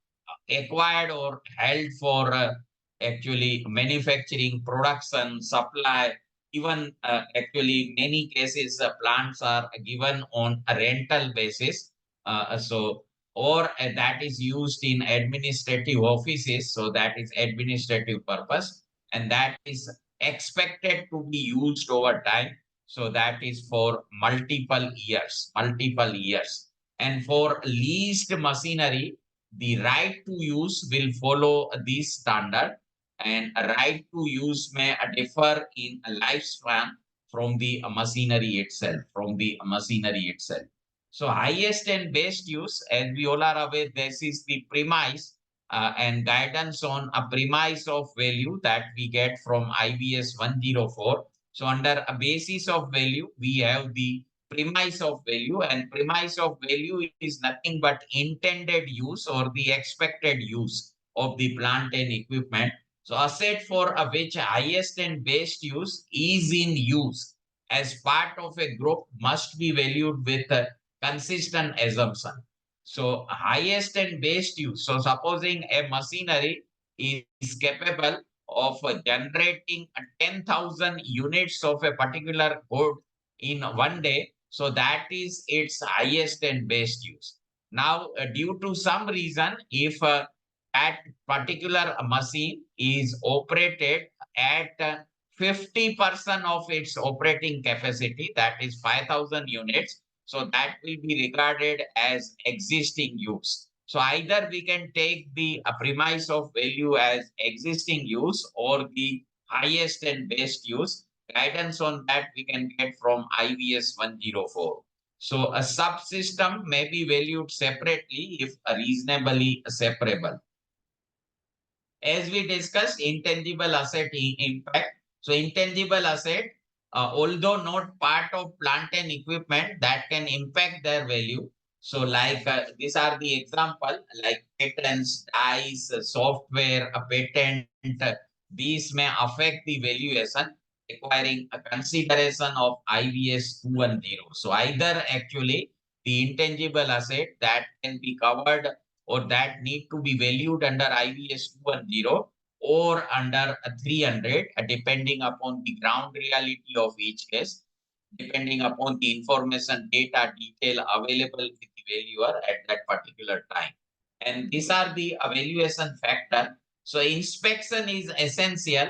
Speaker 4: acquired or held for actually manufacturing, production, supply. Even actually many cases plants are given on a rental basis. So or that is used in administrative offices. So that is administrative purpose, and that is expected to be used over time. So that is for multiple years, multiple years. And for leased machinery, the right to use will follow this standard, and a right to use may differ in a lifespan from the machinery itself, So highest and best use, as we all are aware, this is the premise and guidance on a premise of value that we get from IBS 104. So under a basis of value, we have the premise of value, and premise of value is nothing but intended use or the expected use of the plant and equipment. So asset for which highest and best use is in use as part of a group must be valued with a consistent assumption. So highest and best use. So supposing a machinery is capable of generating 10,000 units of a particular good in one day, so that is its highest and best use. Now, due to some reason, if that particular machine is operated at 50% of its operating capacity, that is 5,000 units, so that will be regarded as existing use. So either we can take the premise of value as existing use or the highest and best use. Guidance on that we can get from IVS 104. So a subsystem may be valued separately if reasonably separable. As we discussed, intangible asset impact. So intangible asset, although not part of plant and equipment, that can impact their value. So like these are the example, like patents, dies, software, a patent, these may affect the valuation, requiring a consideration of IVS 210. So either actually the intangible asset that can be covered or that need to be valued under IVS 210 or under 300, depending upon the ground reality of each case, depending upon the information, data, detail available with the valuer at that particular time. And these are the evaluation factor. So inspection is essential.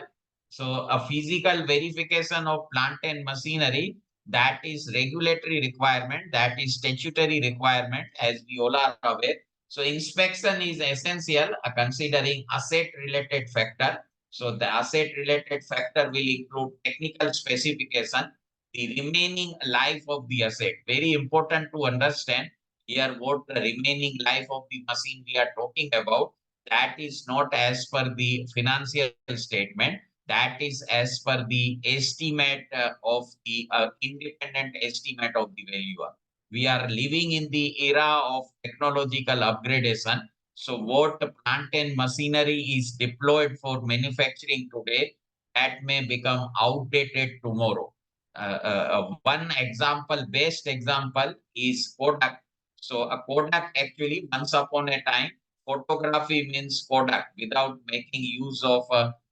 Speaker 4: So a physical verification of plant and machinery, that is regulatory requirement, that is statutory requirement, as we all are aware. So inspection is essential considering asset related factor. So the asset related factor will include technical specification, the remaining life of the asset. Very important to understand here what the remaining life of the machine we are talking about. That is not as per the financial statement. That is as per the estimate of the independent estimate of the valuer. We are living in the era of technological upgradation. So what plant and machinery is deployed for manufacturing today, that may become outdated tomorrow. One example, best example is Kodak. So a Kodak actually, once upon a time, photography means Kodak. Without making use of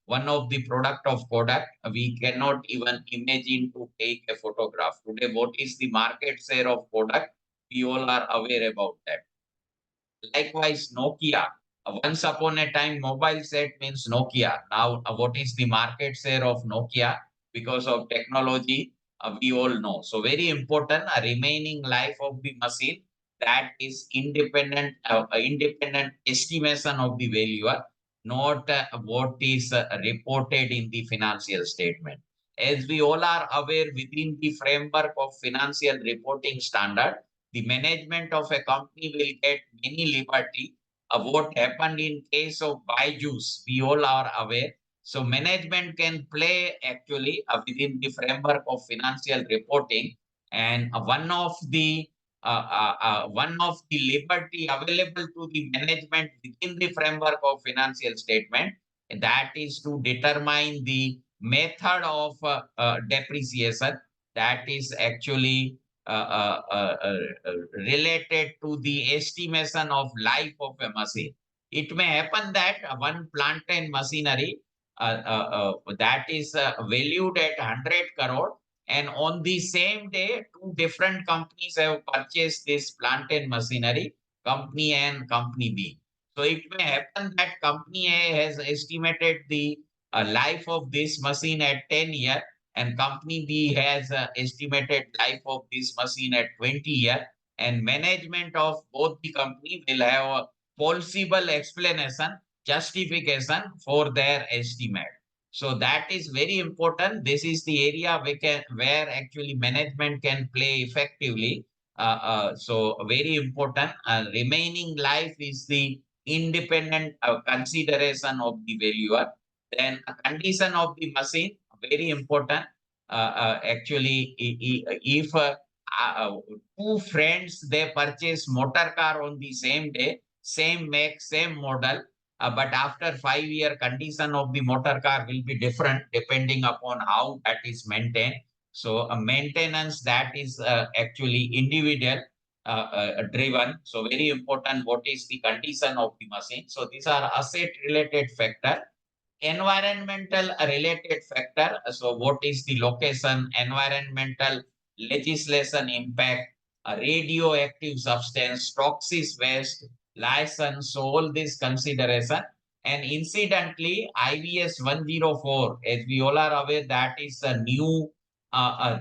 Speaker 4: one of the product of Kodak, we cannot even imagine to take a photograph. Today, what is the market share of Kodak? We all are aware about that. Likewise, Nokia. Once upon a time, mobile set means Nokia. Now, what is the market share of Nokia? Because of technology, we all know. So, very important, a remaining life of the machine, that is independent estimation of the valuer, not what is reported in the financial statement. As we all are aware, within the framework of financial reporting standard, the management of a company will get many liberty. What happened in case of Byju's, we all are aware. So management can play actually within the framework of financial reporting, and one of the liberty available to the management within the framework of financial statement, that is to determine the method of depreciation, that is actually related to the estimation of life of a machine. It may happen that one plant and machinery that is valued at 100 crore, and on the same day, two different companies have purchased this plant and machinery, company A and company B. So it may happen that company A has estimated the life of this machine at 10 years, and company B has estimated life of this machine at 20 years, and management of both the company will have a possible explanation, justification for their estimate. So that is very important. This is the area where actually management can play effectively. So very important. Remaining life is the independent consideration of the valuer. Then a condition of the machine, very important. Actually, if two friends they purchase motor car on the same day, same make, same model, but after 5 year condition of the motor car will be different depending upon how that is maintained. So maintenance that is actually individual driven. So very important, what is the condition of the machine. So these are asset related factor. Environmental related factor. So what is the location, environmental legislation impact, radioactive substance, toxic waste, license, so all this consideration. And incidentally, IVS 104, as we all are aware, that is a new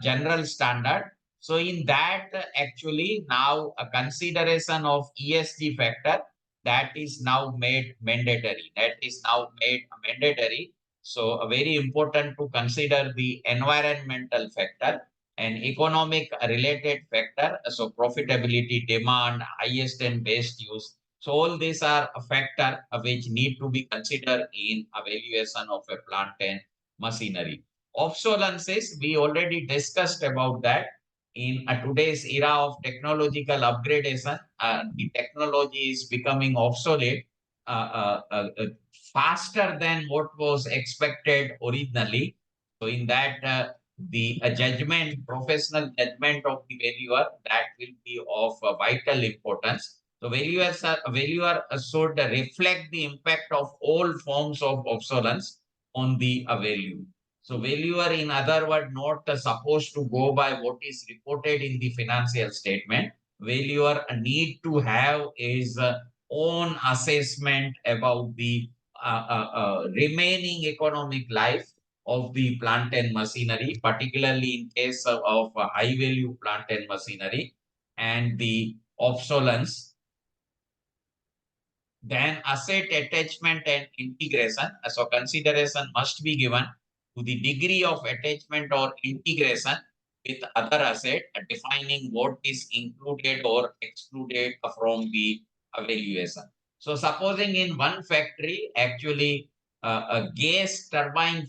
Speaker 4: general standard. So in that, actually now a consideration of ESG factor, that is now made mandatory. That is now made mandatory. So very important to consider the environmental factor and economic related factor. So profitability, demand, highest and best use. So all these are a factor which need to be considered in evaluation of a plant and machinery. Obsolescence, we already discussed about that. In today's era of technological upgradation, the technology is becoming obsolete faster than what was expected originally. So in that, the judgment, professional judgment of the valuer, that will be of vital importance. So valuer should reflect the impact of all forms of obsolescence on the value. So valuer, in other words, not supposed to go by what is reported in the financial statement. Valuer need to have his own assessment about the remaining economic life of the plant and machinery, particularly in case of high value plant and machinery, and the obsolescence. Then asset attachment and integration. So consideration must be given to the degree of attachment or integration with other asset, defining what is included or excluded from the evaluation. So supposing in one factory, actually a gas turbine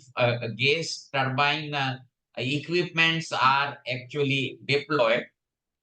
Speaker 4: equipments are actually deployed,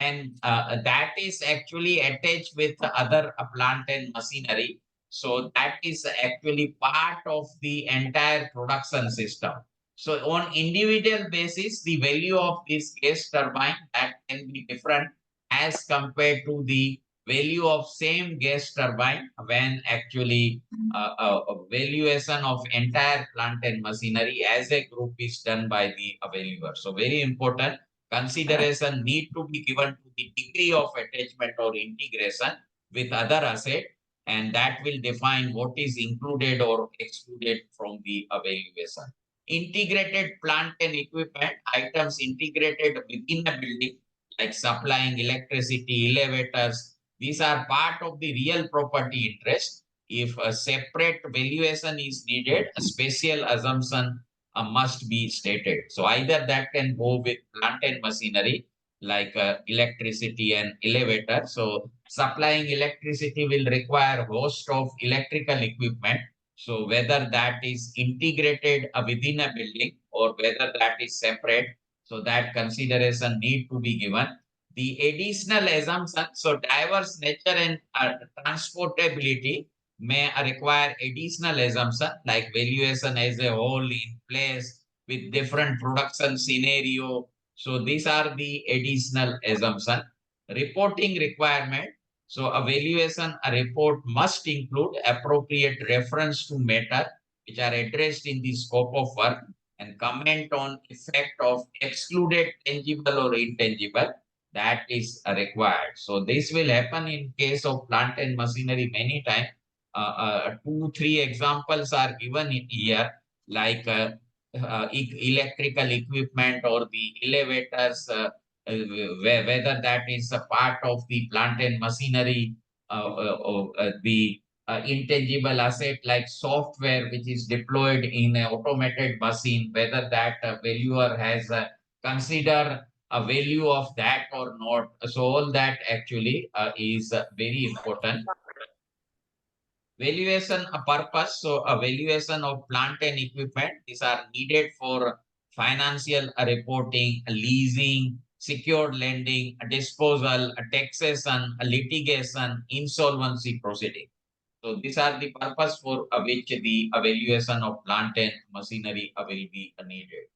Speaker 4: and that is actually attached with the other plant and machinery. So that is actually part of the entire production system. So on individual basis, the value of this gas turbine that can be different as compared to the value of same gas turbine when actually a valuation of entire plant and machinery as a group is done by the valuer. So very important consideration need to be given to the degree of attachment or integration with other asset, and that will define what is included or excluded from the valuation. Integrated plant and equipment items integrated within a building like supplying electricity, elevators. These are part of the real property interest. If a separate valuation is needed, a special assumption must be stated. So either that can go with plant and machinery like electricity and elevator. So supplying electricity will require host of electrical equipment. So whether that is integrated within a building or whether that is separate, so that consideration need to be given. The additional assumption, so diverse nature and transportability may require additional assumption like valuation as a whole in place with different production scenario. So these are the additional assumption. Reporting requirement. So a valuation, a report must include appropriate reference to matter which are addressed in the scope of work and comment on effect of excluded tangible or intangible that is required. So this will happen in case of plant and machinery many times. Two, three examples are given in here, like electrical equipment or the elevators, whether that is a part of the plant and machinery, the intangible asset like software which is deployed in an automated machine, whether that valuer has consider a value of that or not. So all that actually is very important. Valuation a purpose. So a valuation of plant and equipment. These are needed for financial reporting, leasing, secured lending, disposal, taxation, litigation, insolvency proceeding. So these are the purpose for which the evaluation of plant and machinery will be needed.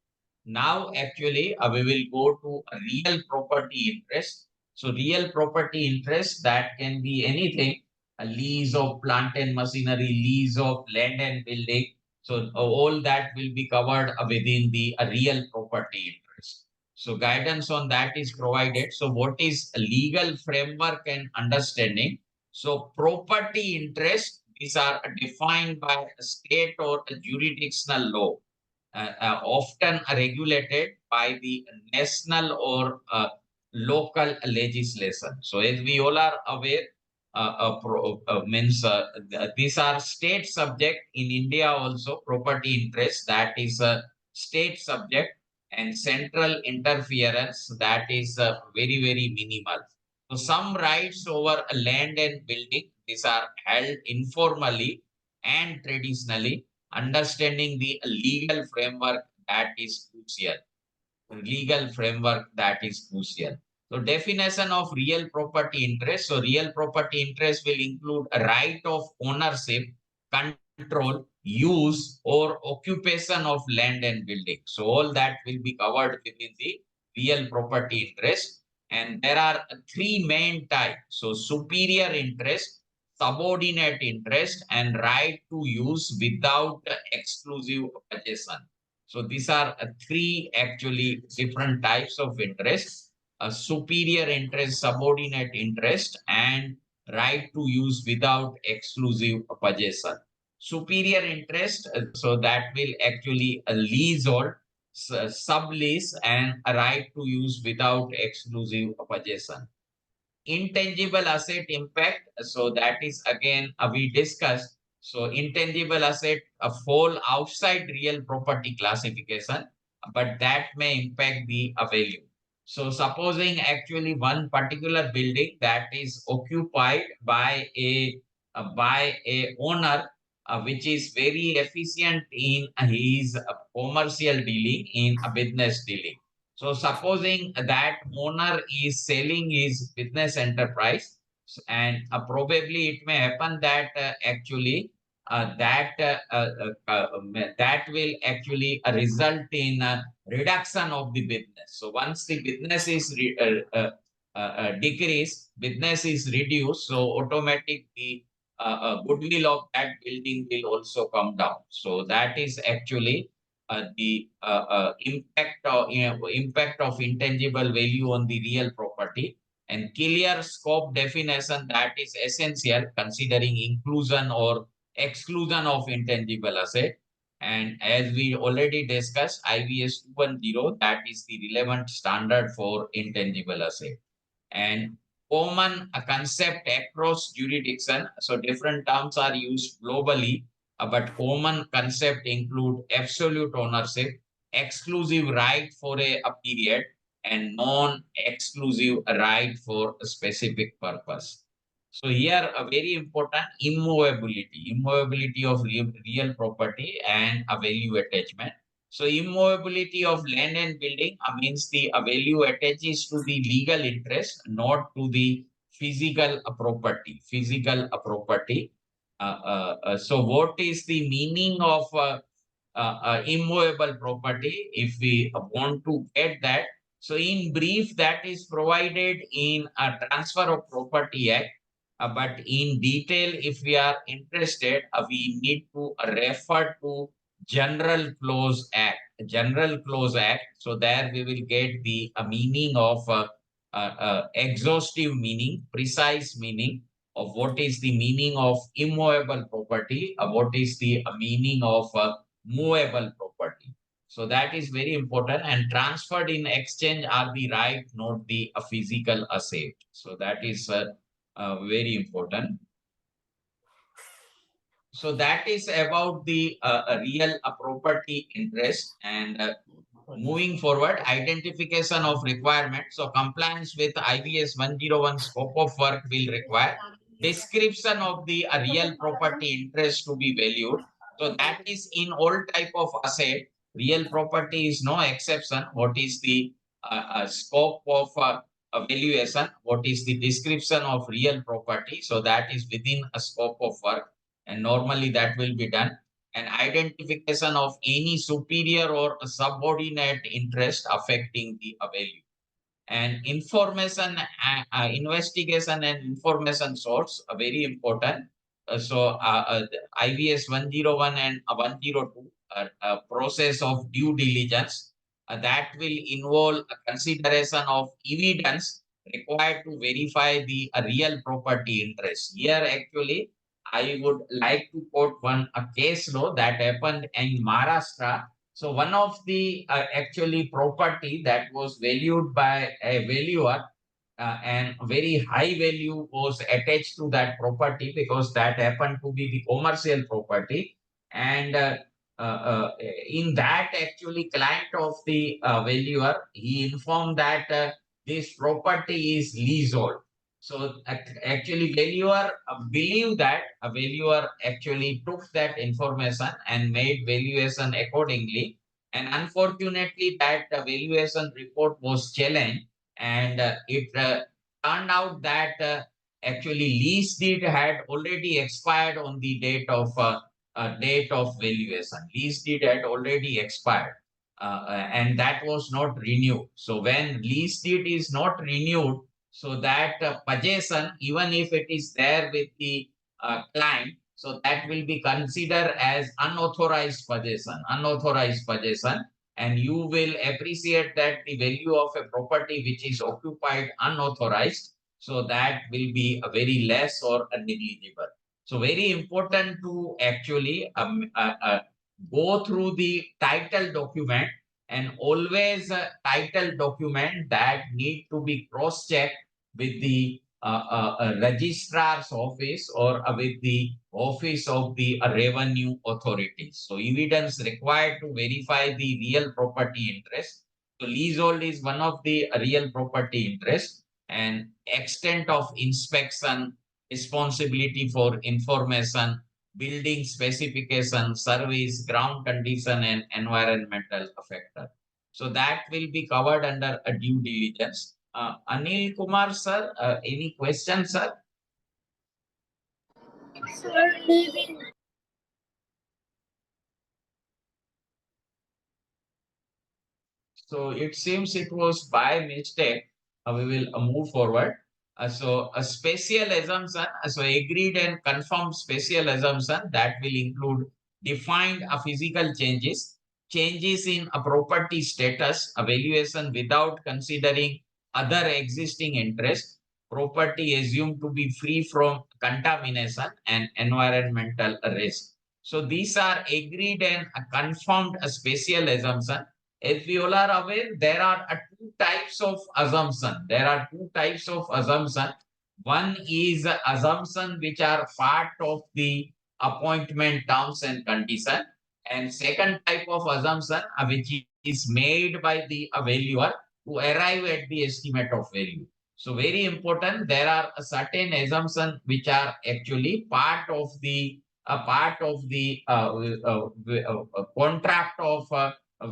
Speaker 4: Now, actually, we will go to a real property interest. So, real property interest that can be anything: a lease of plant and machinery, lease of land and building. So, all that will be covered within the real property interest. So, guidance on that is provided. So, what is a legal framework and understanding? So, property interest, these are defined by a state or a jurisdictional law, often regulated by the national or local legislation. So, as we all are aware, these are state subject in India also. Property interest, that is a state subject, and central interference, that is very minimal. So some rights over land and building, these are held informally and traditionally. Understanding the legal framework, that is crucial. Legal framework, that is crucial. So definition of real property interest. So real property interest will include a right of ownership, control, use or occupation of land and building. So all that will be covered within the real property interest. And there are three main types. So superior interest, subordinate interest, and right to use without exclusive possession. So these are three actually different types of interest: a superior interest, subordinate interest, and right to use without exclusive possession. Superior interest, so that will actually a lease or sublease, and a right to use without exclusive possession. Intangible asset impact, so that is again we discussed. So intangible asset fall outside real property classification, but that may impact the value. So supposing actually one particular building that is occupied by a owner which is very efficient in his commercial dealing, in a business dealing. So supposing that owner is selling his business enterprise, and probably it may happen that actually that will actually result in a reduction of the business. So once the business is decreased, business is reduced, so automatically goodwill of that building will also come down. So that is actually the impact of intangible value on the real property. And clear scope definition, that is essential considering inclusion or exclusion of intangible asset. And as we already discussed, IVS 210, that is the relevant standard for intangible asset. And common concept across jurisdiction. So different terms are used globally, but common concept include absolute ownership, exclusive right for a period, and non-exclusive right for a specific purpose. So here a very important immovability of real property and a value attachment. So immovability of land and building means the value attaches to the legal interest, not to the physical property. So what is the meaning of immovable property? If we want to get that, so in brief, that is provided in a Transfer of Property Act. But in detail, if we are interested, we need to refer to General Clause Act. General Clause Act. So there we will get the meaning of exhaustive meaning, precise meaning of what is the meaning of immovable property, what is the meaning of movable property. So that is very important, and transferred in exchange are the right, not the physical asset. So that is very important. So that is about the real property interest. And moving forward, identification of requirements. So compliance with IBS 101 scope of work will require description of the real property interest to be valued. So that is in all type of asset. Real property is no exception. What is the scope of valuation? What is the description of real property? So that is within a scope of work, and normally that will be done. And identification of any superior or subordinate interest affecting the value. And information, investigation and information source are very important. IVS 101 and 102 process of due diligence that will involve a consideration of evidence required to verify the real property interest. Here actually I would like to quote one a case law that happened in Maharashtra. So one of the actually property that was valued by a valuer, and very high value was attached to that property because that happened to be the commercial property. And in that actually client of the valuer, he informed that this property is leasehold. So actually valuer believed that a valuer actually took that information and made valuation accordingly. And unfortunately that valuation report was challenged, and it turned out that actually lease deed had already expired on the date of valuation. Lease deed had already expired, and that was not renewed. So when lease deed is not renewed, so that possession, even if it is there with the client, so that will be considered as unauthorized possession. And you will appreciate that the value of a property which is occupied unauthorized, so that will be a very less or a negligible. So very important to actually go through the title document, and always a title document that need to be cross-checked with the registrar's office or with the office of the revenue authorities. So evidence required to verify the real property interest. So leasehold is one of the real property interest, and extent of inspection, responsibility for information, building specification, service, ground condition, and environmental factor. So that will be covered under a due diligence. Anil Kumar sir, any questions, sir?
Speaker 1: Sir, living
Speaker 4: So it seems it was by mistake. We will move forward. So a spatial assumption, so agreed and confirmed spatial assumption that will include defined physical changes, changes in a property status, evaluation without considering other existing interests, property assumed to be free from contamination and environmental risk. So these are agreed and confirmed spatial assumption. As we all are aware, there are two types of assumption. There are two types of assumption. One is assumption which are part of the appointment terms and condition, and second type of assumption which is made by the valuer to arrive at the estimate of value. So very important, there are a certain assumption which are actually part of the contract of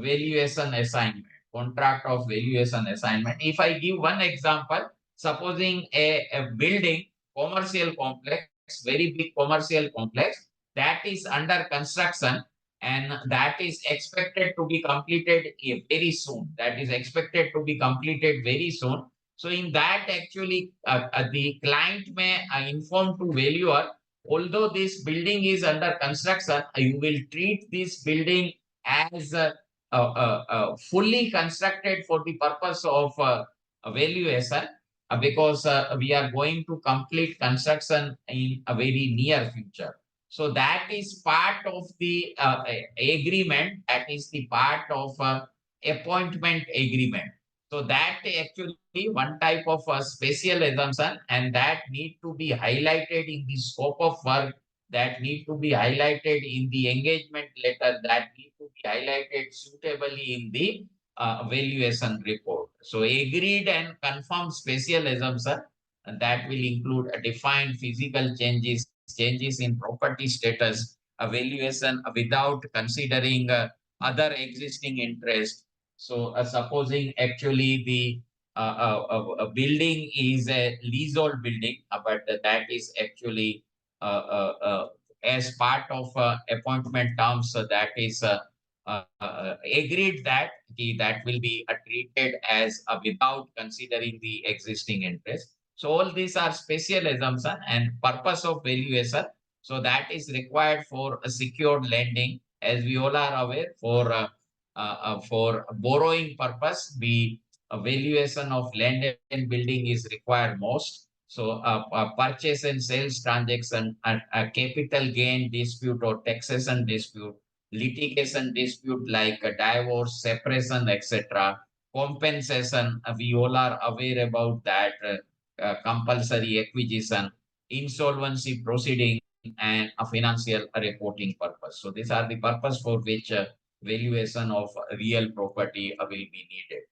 Speaker 4: valuation assignment. Contract of valuation assignment. If I give one example, supposing a building, commercial complex, very big commercial complex that is under construction and that is expected to be completed very soon. That is expected to be completed very soon. So in that actually the client may inform to valuer, although this building is under construction, you will treat this building as fully constructed for the purpose of valuation because we are going to complete construction in a very near future. So that is part of the agreement. That is the part of appointment agreement. So that actually one type of spatial assumption, and that need to be highlighted in the scope of work, that need to be highlighted in the engagement letter, that need to be highlighted suitably in the valuation report. So agreed and confirmed spatial assumption, and that will include a defined physical changes, changes in property status, evaluation without considering other existing interest. So supposing actually the building is a leasehold building, but that is actually as part of appointment terms, so that is agreed that that will be treated as without considering the existing interest. So all these are spatial assumption and purpose of valuation. So that is required for a secured lending, as we all are aware. For borrowing purpose, the valuation of land and building is required most. So purchase and sales transaction, a capital gain dispute or taxation dispute, litigation dispute like a divorce, separation, etc., compensation, we all are aware about that, compulsory acquisition, insolvency proceeding, and a financial reporting purpose. So these are the purpose for which valuation of real property will be needed.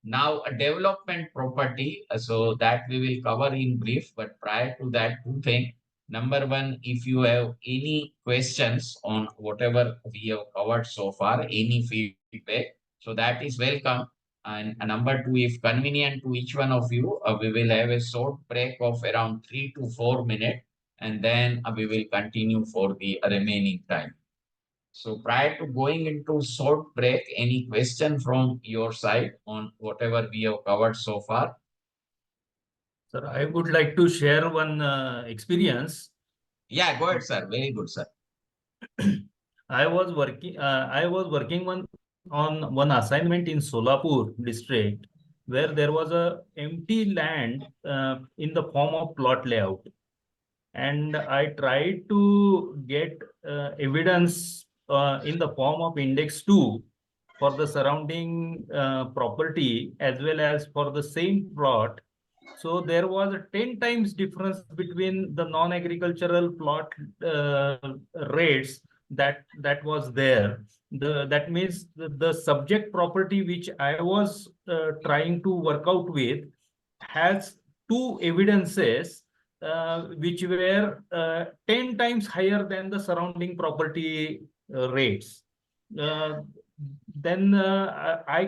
Speaker 4: Now, a development property, so that we will cover in brief, but prior to that, two things. Number one, if you have any questions on whatever we have covered so far, any feedback, so that is welcome. And number two, if convenient to each one of you, we will have a short break of around 3 to 4 minutes, and then we will continue for the remaining time. So prior to going into short break, any question from your side on whatever we have covered so far?
Speaker 5: Sir, I would like to share one experience.
Speaker 4: Yeah, go ahead, sir. Very good, sir.
Speaker 5: I was working on one assignment in Solapur district where there was a empty land in the form of plot layout, and I tried to get evidence in the form of index 2 for the surrounding property as well as for the same plot. So there was a 10 times difference between the non-agricultural plot rates that was there. That means the subject property which I was trying to work out with has two evidences which were 10 times higher than the surrounding property rates. Then I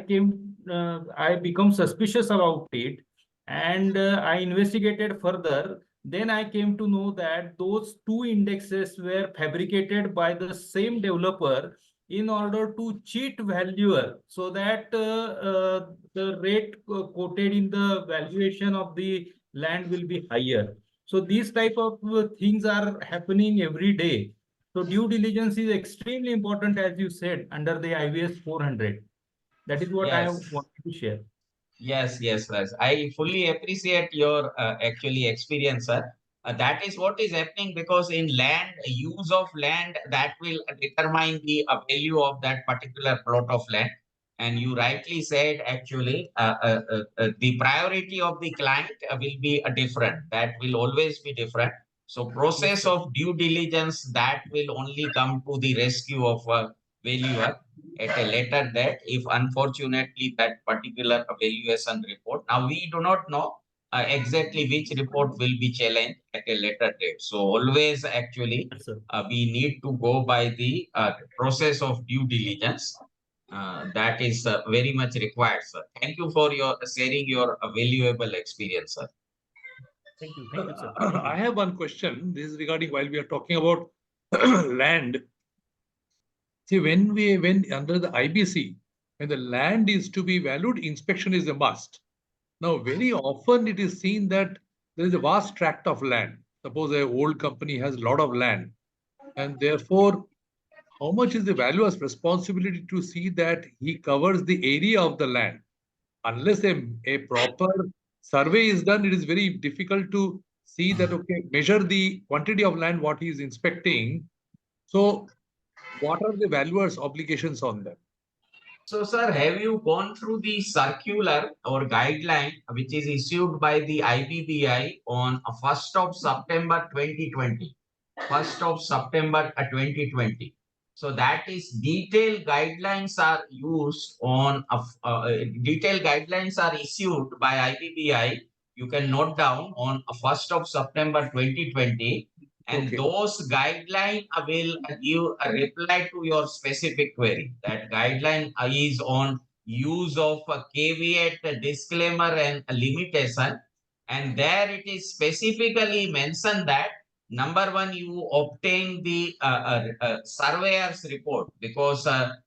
Speaker 5: become suspicious about it, and I investigated further. Then I came to know that those two indexes were fabricated by the same developer in order to cheat valuer so that the rate quoted in the valuation of the land will be higher. So these type of things are happening every day. So due diligence is extremely important, as you said, under the IVS 400. That is what I
Speaker 4: Yes.
Speaker 5: wanted to share.
Speaker 4: Yes, yes, yes. I fully appreciate your actually experience, sir. That is what is happening because in land, use of land that will determine the value of that particular plot of land. And you rightly said, actually, the priority of the client will be different. That will always be different. So process
Speaker 5: sir.
Speaker 4: of due diligence that will only come to the rescue of a valuer at a later date if unfortunately that particular valuation report. Now we do not know exactly which report will be challenged at a later date. So always actually
Speaker 5: Yes, sir.
Speaker 4: we need to go by the process of due diligence. That is very much required, sir. Thank you for your sharing your valuable experience, sir.
Speaker 5: Thank you, sir.
Speaker 6: I have one question. This is regarding while we are talking about land. See, when under the IBC, when the land is to be valued, inspection is a must. Now, very often it is seen that there is a vast tract of land. Suppose a old company has a lot of land, and therefore, how much is the valuer's responsibility to see that he covers the area of the land? Unless a proper survey is done, it is very difficult to see that, okay, measure the quantity of land what he is inspecting. So, what are the valuer's obligations on them?
Speaker 4: So, sir, have you gone through the circular or guideline which is issued by the IBBI on 1st of September 2020? 1st of September 2020. So that is detailed guidelines are used on detailed guidelines are issued by IBBI. You can note down on 1st of September 2020, and
Speaker 6: Okay.
Speaker 4: those guideline will give a reply to your specific query. That guideline is on use of a caveat, a disclaimer, and a limitation, and there it is specifically mentioned that number one, you obtain the surveyor's report because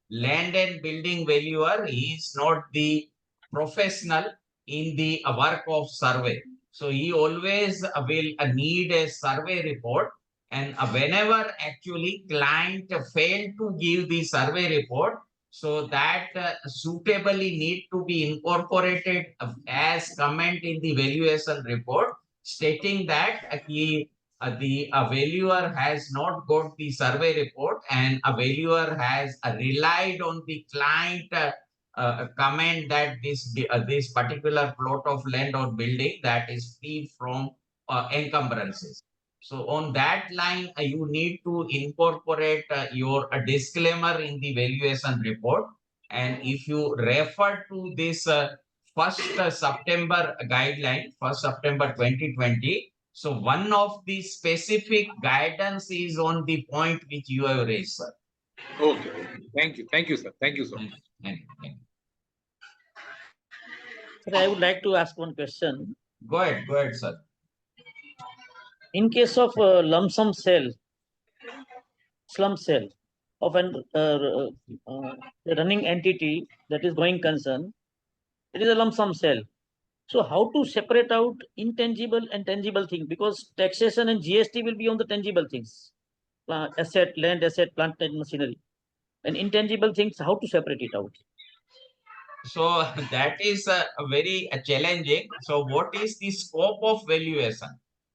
Speaker 4: land and building valuer is not the professional in the work of survey. So he always will need a survey report, and whenever actually client fail to give the survey report, so that suitably need to be incorporated as comment in the valuation report, stating that the valuer has not got the survey report and a valuer has relied on the client comment that this particular plot of land or building that is free from encumbrances. So on that line, you need to incorporate your disclaimer in the valuation report. And if you refer to this 1st September guideline, 1st September 2020, so one of the specific guidance is on the point which you have raised, sir.
Speaker 6: Okay. Thank you. Thank you, sir. Thank you so much.
Speaker 4: Thank you. Thank you.
Speaker 7: Sir, I would like to ask one question.
Speaker 4: Go ahead, sir.
Speaker 7: In case of lump sum sale, slump sale of an running entity that is going concern, it is a lump sum sale. So how to separate out intangible and tangible thing? Because taxation and GST will be on the tangible things, asset, land asset, plant and machinery. And intangible things, how to separate it out?
Speaker 4: So that is very challenging. So what is the scope of valuation?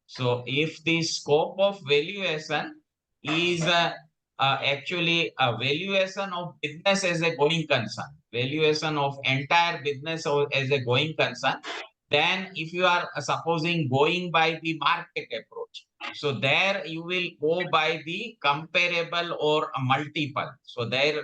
Speaker 4: So if the scope of valuation is actually a valuation of business as a going concern, valuation of entire business as a going concern, then if you are supposing going by the market approach, so there you will go by the comparable or a multiple. So there,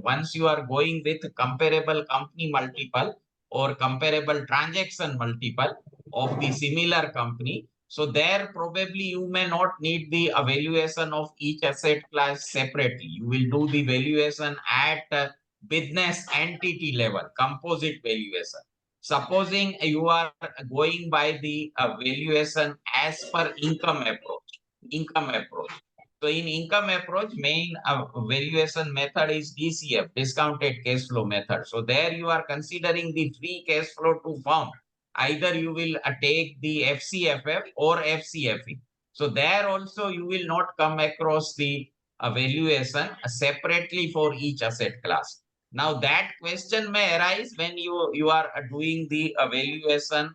Speaker 4: once you are going with comparable company multiple or comparable transaction multiple of the similar company, so there probably you may not need the evaluation of each asset class separately. You will do the valuation at business entity level, composite valuation. Supposing you are going by the valuation as per income approach. So in income approach, main valuation method is DCF, discounted cash flow method. So there you are considering the free cash flow to firm. Either you will take the FCFF or FCFE. So there also you will not come across the valuation separately for each asset class. Now that question may arise when you are doing the valuation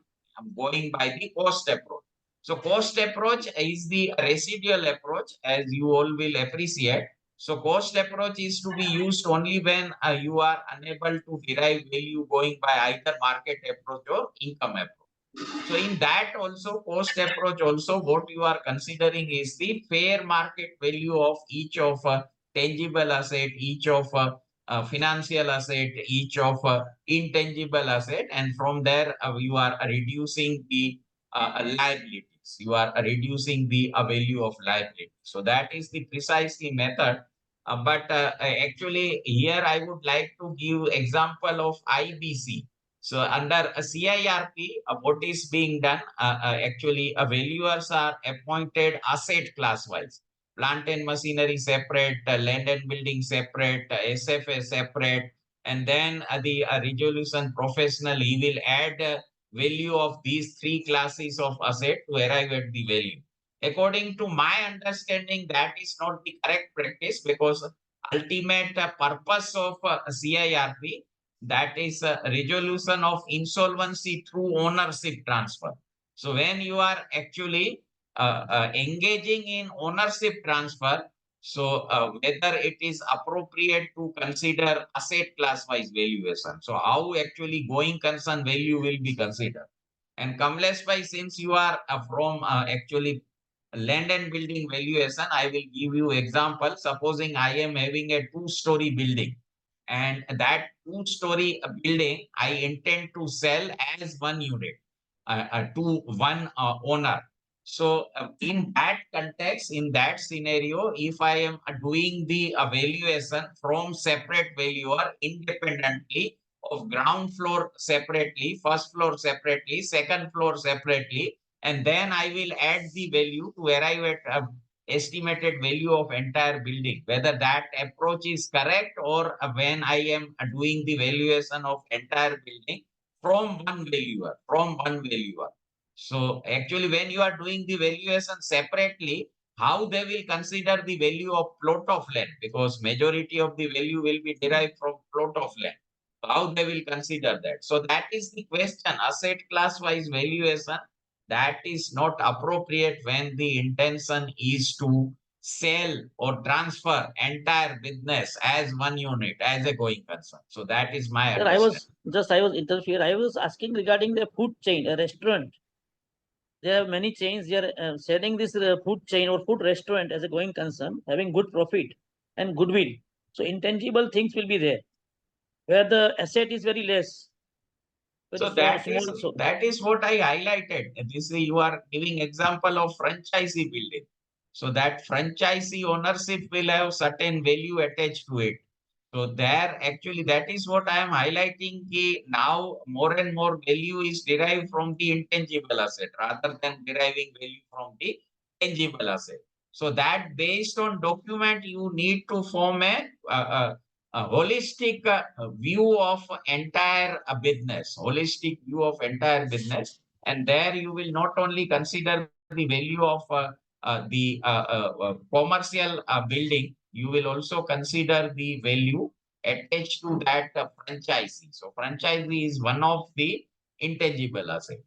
Speaker 4: going by the cost approach. So cost approach is the residual approach, as you all will appreciate. So cost approach is to be used only when you are unable to derive value going by either market approach or income approach. So in that also cost approach also what you are considering is the fair market value of each of tangible asset, each of financial asset, each of intangible asset, and from there you are reducing the liabilities. You are reducing the value of liability. So that is the precisely method. But actually here I would like to give example of IBC. So under a CIRP, what is being done? Actually, valuers are appointed asset class wise. Plant and machinery separate, land and building separate, SFA separate, and then the resolution professional, he will add value of these three classes of asset to arrive at the value. According to my understanding, that is not the correct practice, because ultimate purpose of CIRP, that is resolution of insolvency through ownership transfer. So when you are actually engaging in ownership transfer, so whether it is appropriate to consider asset class wise valuation. So how actually going concern value will be considered. And Kamlesh bhai, since you are from actually land and building valuation, I will give you example. Supposing I am having a 2-story building, and that 2-story building I intend to sell as one unit to one owner. So in that context, in that scenario, if I am doing the valuation from separate valuer independently of ground floor separately, first floor separately, second floor separately, and then I will add the value to arrive at estimated value of entire building, whether that approach is correct, or when I am doing the valuation of entire building from one valuer. So actually when you are doing the valuation separately, how they will consider the value of plot of land, because majority of the value will be derived from plot of land. How they will consider that? So that is the question. Asset class wise valuation, that is not appropriate when the intention is to sell or transfer entire business as one unit, as a going concern. So that is my
Speaker 7: Sir,
Speaker 4: understanding.
Speaker 7: I was interfere. I was asking regarding the food chain, a restaurant. There are many chains. They are selling this food chain or food restaurant as a going concern, having good profit and goodwill. So intangible things will be there, where the asset is very less. Very
Speaker 4: So
Speaker 7: small, small. So
Speaker 4: that is what I highlighted. This is, you are giving example of franchisee building. So that franchisee ownership will have certain value attached to it. So there actually that is what I am highlighting. Ki now more and more value is derived from the intangible asset rather than deriving value from the tangible asset. So that based on document you need to form a holistic view of entire holistic view of entire business, and there you will not only consider the value of the commercial building, you will also consider the value attached to that franchisee. So franchisee is one of the intangible asset.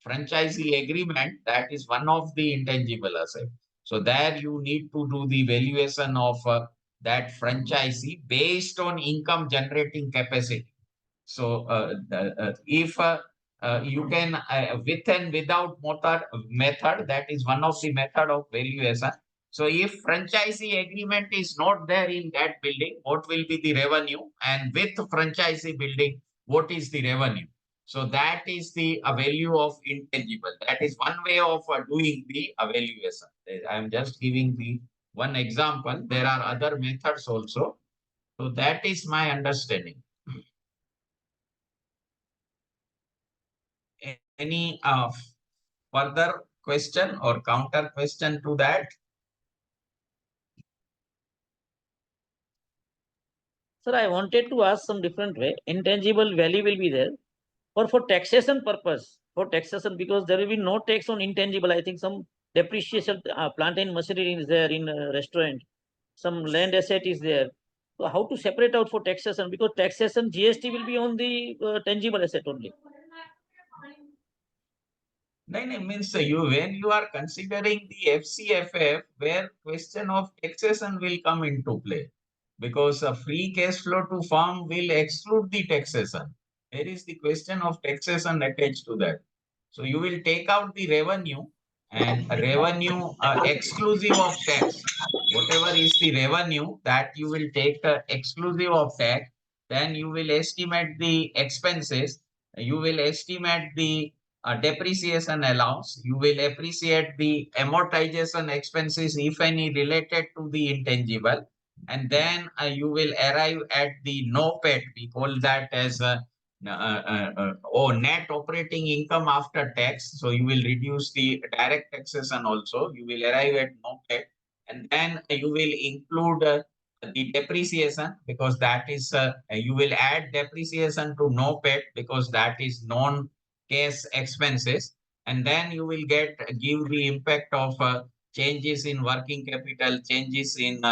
Speaker 4: Franchisee agreement, that is one of the intangible asset. So there you need to do the valuation of that franchisee based on income generating capacity. So if you can with and without method, that is one of the method of valuation. So if franchisee agreement is not there in that building, what will be the revenue? And with franchisee building, what is the revenue? So that is the value of intangible. That is one way of doing the valuation. I am just giving the one example. There are other methods also. So that is my understanding. Any further question or counter question to that?
Speaker 7: Sir, I wanted to ask some different way. Intangible value will be there, or for taxation purpose, for taxation, because there will be no tax on intangible. I think some depreciation, plant and machinery is there in a restaurant, some land asset is there. So how to separate out for taxation? Because taxation GST will be on the tangible asset only.
Speaker 4: No, no, means you when you are considering the FCFF, where question of taxation will come into play, because a free cash flow to firm will exclude the taxation. There is the question of taxation attached to that. So you will take out the revenue and revenue exclusive of tax. Whatever is the revenue that you will take exclusive of tax, then you will estimate the expenses, you will estimate the depreciation allowance, you will appreciate the amortization expenses, if any, related to the intangible, and then you will arrive at the NOPAT. We call that as net operating income after tax. So you will reduce the direct taxation also. You will arrive at NOPAT, and then you will include the depreciation, because that is you will add depreciation to NOPAT because that is non cash expenses, and then you will give the impact of changes in working capital, changes in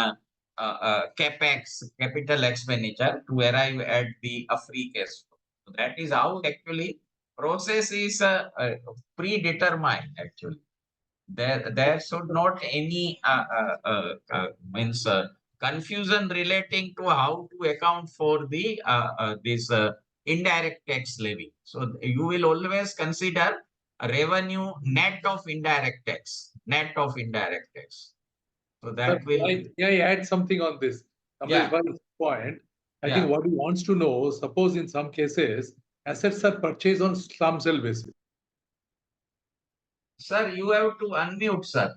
Speaker 4: capex, capital expenditure, to arrive at the free cash flow. So that is how actually process is predetermined. Actually, there should not any means confusion relating to how to account for the this indirect tax levy. So you will always consider a revenue net of indirect tax, net of indirect tax. So that will,
Speaker 6: I add something on this.
Speaker 4: Yeah.
Speaker 6: Kamlesh's point. I
Speaker 4: Yeah.
Speaker 6: think what he wants to know, suppose in some cases, assets are purchased on slum sale basis.
Speaker 4: sir, you have to unmute, sir.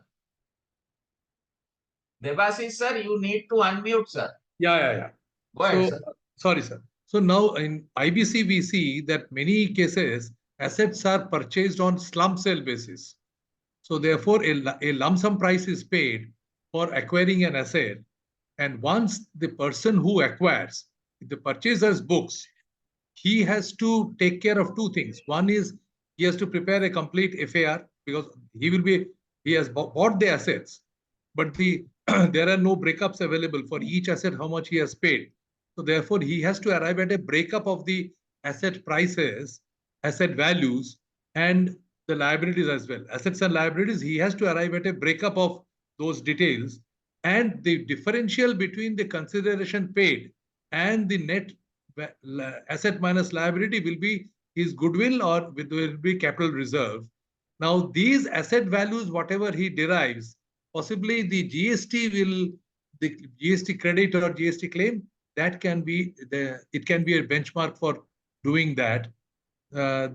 Speaker 4: Devasis, sir, you need to unmute, sir.
Speaker 6: Yeah.
Speaker 4: Go ahead,
Speaker 6: So,
Speaker 4: sir.
Speaker 6: sorry, sir. So now in IBC, we see that many cases, assets are purchased on slum sale basis. So therefore, a lump sum price is paid for acquiring an asset. And once the person who acquires, the purchaser's books, he has to take care of two things. One is he has to prepare a complete FAR, because he has bought the assets, but there are no breakups available for each asset, how much he has paid. So therefore, he has to arrive at a breakup of the asset prices, asset values, and the liabilities as well. Assets and liabilities, he has to arrive at a breakup of those details, and the differential between the consideration paid and the net asset minus liability will be his goodwill, or will be capital reserve. Now, these asset values, whatever he derives, possibly the GST credit or GST claim, that can be it can be a benchmark for doing that.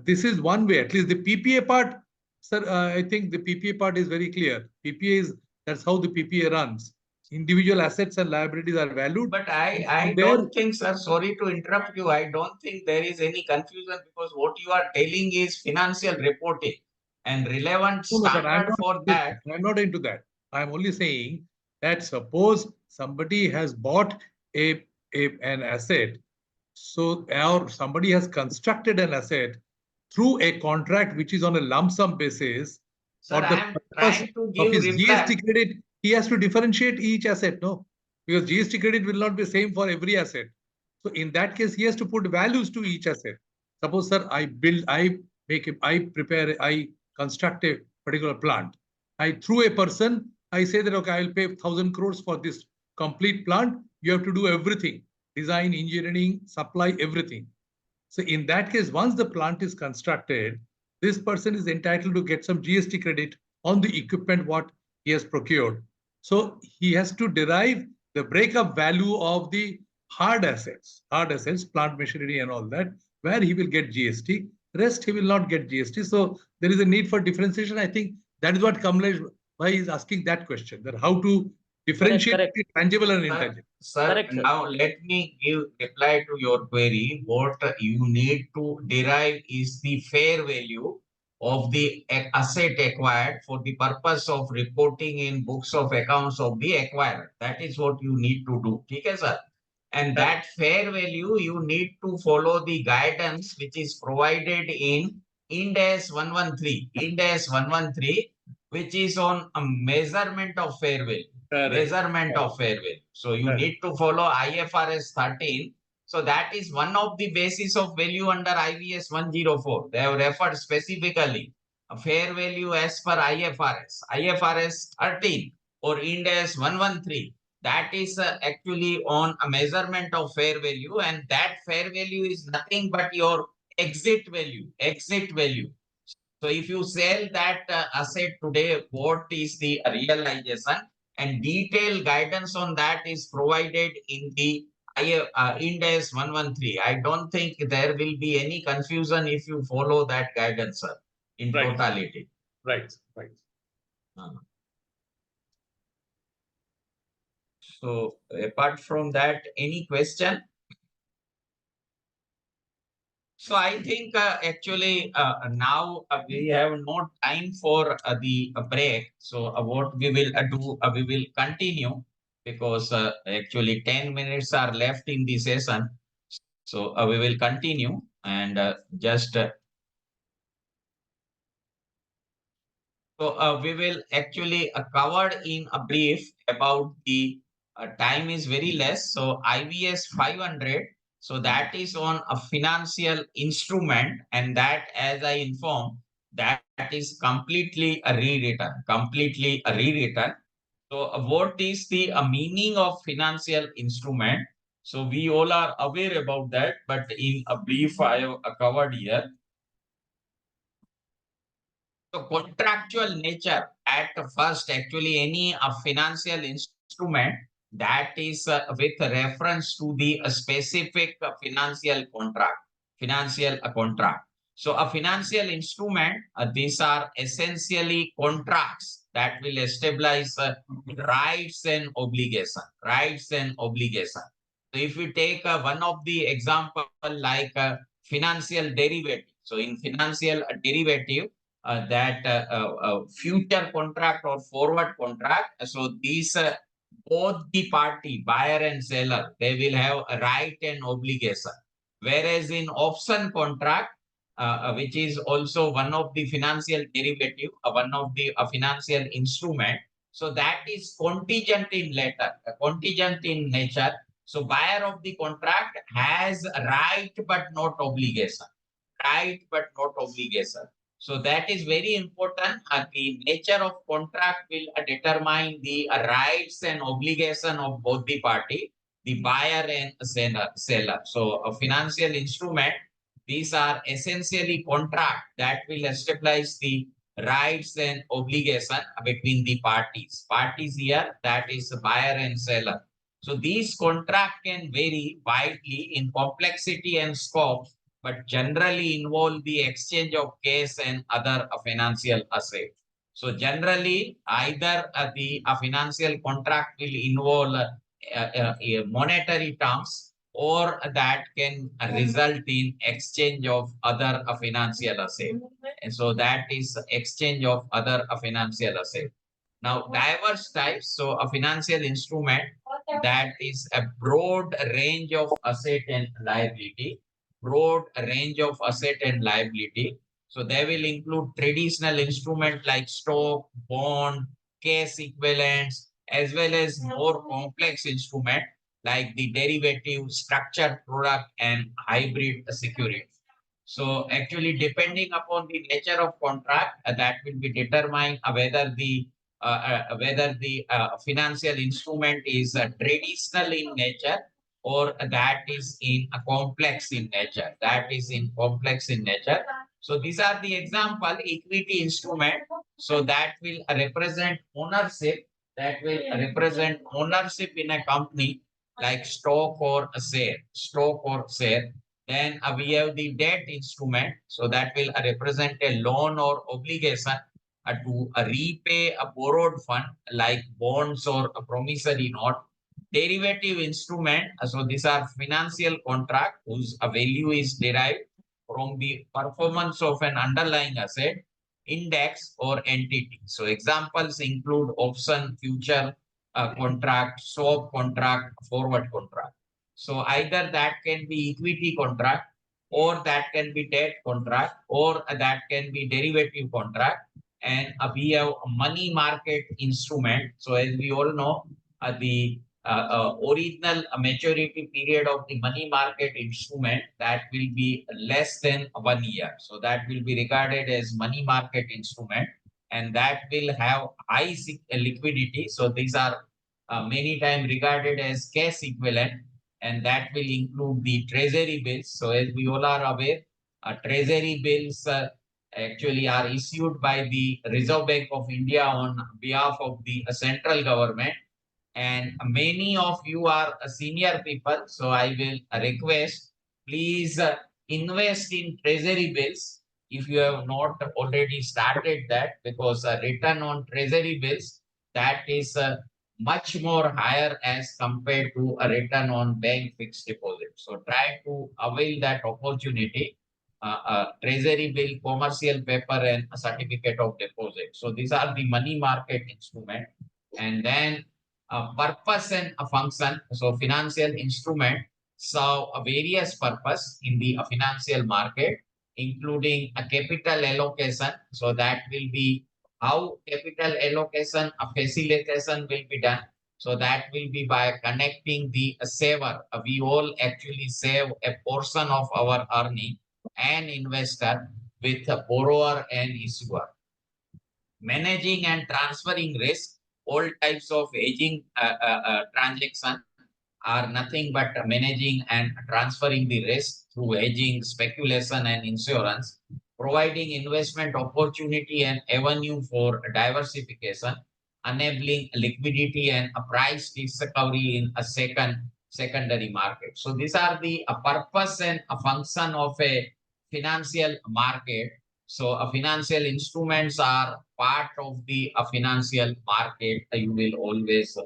Speaker 6: This is one way. At least the PPA part, sir, I think the PPA part is very clear. PPA is, that's how the PPA runs. Individual assets and liabilities are valued.
Speaker 4: But I
Speaker 6: There-
Speaker 4: don't think, sir, sorry to interrupt you. I don't think there is any confusion, because what you are telling is financial reporting, and relevant
Speaker 6: No, sir,
Speaker 4: standard for that.
Speaker 6: I'm not into that. I'm only saying that suppose somebody has bought an asset, so or somebody has constructed an asset through a contract which is on a lump sum basis,
Speaker 4: Sir,
Speaker 6: for
Speaker 4: I
Speaker 6: the
Speaker 4: am
Speaker 6: purpose
Speaker 4: trying to
Speaker 6: of
Speaker 4: give
Speaker 6: his
Speaker 4: reply.
Speaker 6: GST credit, he has to differentiate each asset, no? Because GST credit will not be same for every asset. So in that case, he has to put values to each asset. Suppose, sir, I construct a particular plant. Through a person, I say that, okay, I'll pay 1,000 crores for this complete plant. You have to do everything: design, engineering, supply, everything. So in that case, once the plant is constructed, this person is entitled to get some GST credit on the equipment what he has procured. So he has to derive the breakup value of the hard assets, plant machinery and all that, where he will get GST. Rest he will not get GST. So there is a need for differentiation. I think that is what Kamlesh Bhai is asking that question, that how to differentiate
Speaker 7: correct.
Speaker 6: between tangible and
Speaker 4: Sir,
Speaker 6: intangible.
Speaker 4: sir,
Speaker 7: Correct, sir.
Speaker 4: now let me give reply to your query. What you need to derive is the fair value of the asset acquired for the purpose of reporting in books of accounts of the acquirer. That is what you need to do. Okay, sir? And that fair value, you need to follow the guidance which is provided in Ind AS 113. Ind AS 113, which is on a measurement of fair value. Measurement of fair value. So you need to follow IFRS 13. So that is one of the basis of value under IVS 104. They have referred specifically a fair value as per IFRS 13 or Ind AS 113. That is actually on a measurement of fair value, and that fair value is nothing but your exit value. So if you sell that asset today, what is the realization, and detailed guidance on that is provided in the Ind AS 113. I don't think there will be any confusion if you follow that guidance, sir, in totality.
Speaker 6: Right.
Speaker 4: So apart from that, any question? So I think actually now we have no time for the break. So what we will do, we will continue because actually 10 minutes are left in the session. So we will continue and just so we will actually cover in a brief about the time is very less. So IVS 500. So that is on a financial instrument, and that, as I informed, that is completely rewritten. So what is the meaning of financial instrument? So we all are aware about that, but in a brief I have covered here. So contractual nature at first, actually any financial instrument that is with reference to the specific financial contract. So a financial instrument, these are essentially contracts that will establish rights and obligation. So if we take one of the example like financial derivative. So in financial derivative, that future contract or forward contract. So these both the party, buyer and seller, they will have a right and obligation. Whereas in option contract, which is also one of the financial derivative, one of the financial instrument. So that is contingent in nature. So buyer of the contract has right but not obligation. So that is very important. The nature of contract will determine the rights and obligation of both the party, the buyer and seller. So a financial instrument, these are essentially contract that will establish the rights and obligation between the parties. Parties here, that is buyer and seller. So these contract can vary widely in complexity and scope, but generally involve the exchange of cash and other financial assets. So generally, either the financial contract will involve monetary terms, or that can result in exchange of other financial assets. And so that is exchange of other financial assets. Now, diverse types. So a financial instrument that is a broad range of asset and liability. So they will include traditional instruments like stock, bond, cash equivalents, as well as more complex instruments like the derivative, structured product, and hybrid security. So actually, depending upon the nature of contract, that will be determined whether the financial instrument is traditional in nature, or that is in a complex in nature. So these are the example equity instrument. So that will represent ownership. In a company like stock or share. Then we have the debt instrument. So that will represent a loan or obligation to repay a borrowed fund like bonds or a promissory note. Derivative instrument. So these are financial contract whose value is derived from the performance of an underlying asset, index, or entity. So examples include option, future contract, swap contract, forward contract. So either that can be equity contract, or that can be debt contract, or that can be derivative contract. And we have a money market instrument. So as we all know, the original maturity period of the money market instrument, that will be less than 1 year. So that will be regarded as money market instrument, and that will have high liquidity. So these are many times regarded as cash equivalent, and that will include the treasury bills. So as we all are aware, treasury bills actually are issued by the Reserve Bank of India on behalf of the central government. And many of you are senior people, so I will request, please invest in treasury bills if you have not already started that, because return on treasury bills, that is much more higher as compared to a return on bank fixed deposit. So try to avail that opportunity. Treasury bill, commercial paper, and a certificate of deposit. So these are the money market instrument. And then purpose and a function. So financial instrument serve a various purpose in the financial market, including a capital allocation. So that will be how capital allocation, a facilitation will be done. So that will be by connecting the saver. We all actually save a portion of our earning and investor with a borrower and issuer. Managing and transferring risk, all types of hedging transaction are nothing but managing and transferring the risk through hedging, speculation, and insurance, providing investment opportunity and avenue for diversification, enabling liquidity and a price discovery in a secondary market. So these are the purpose and a function of a financial market. So financial instruments are part of the financial market. You will always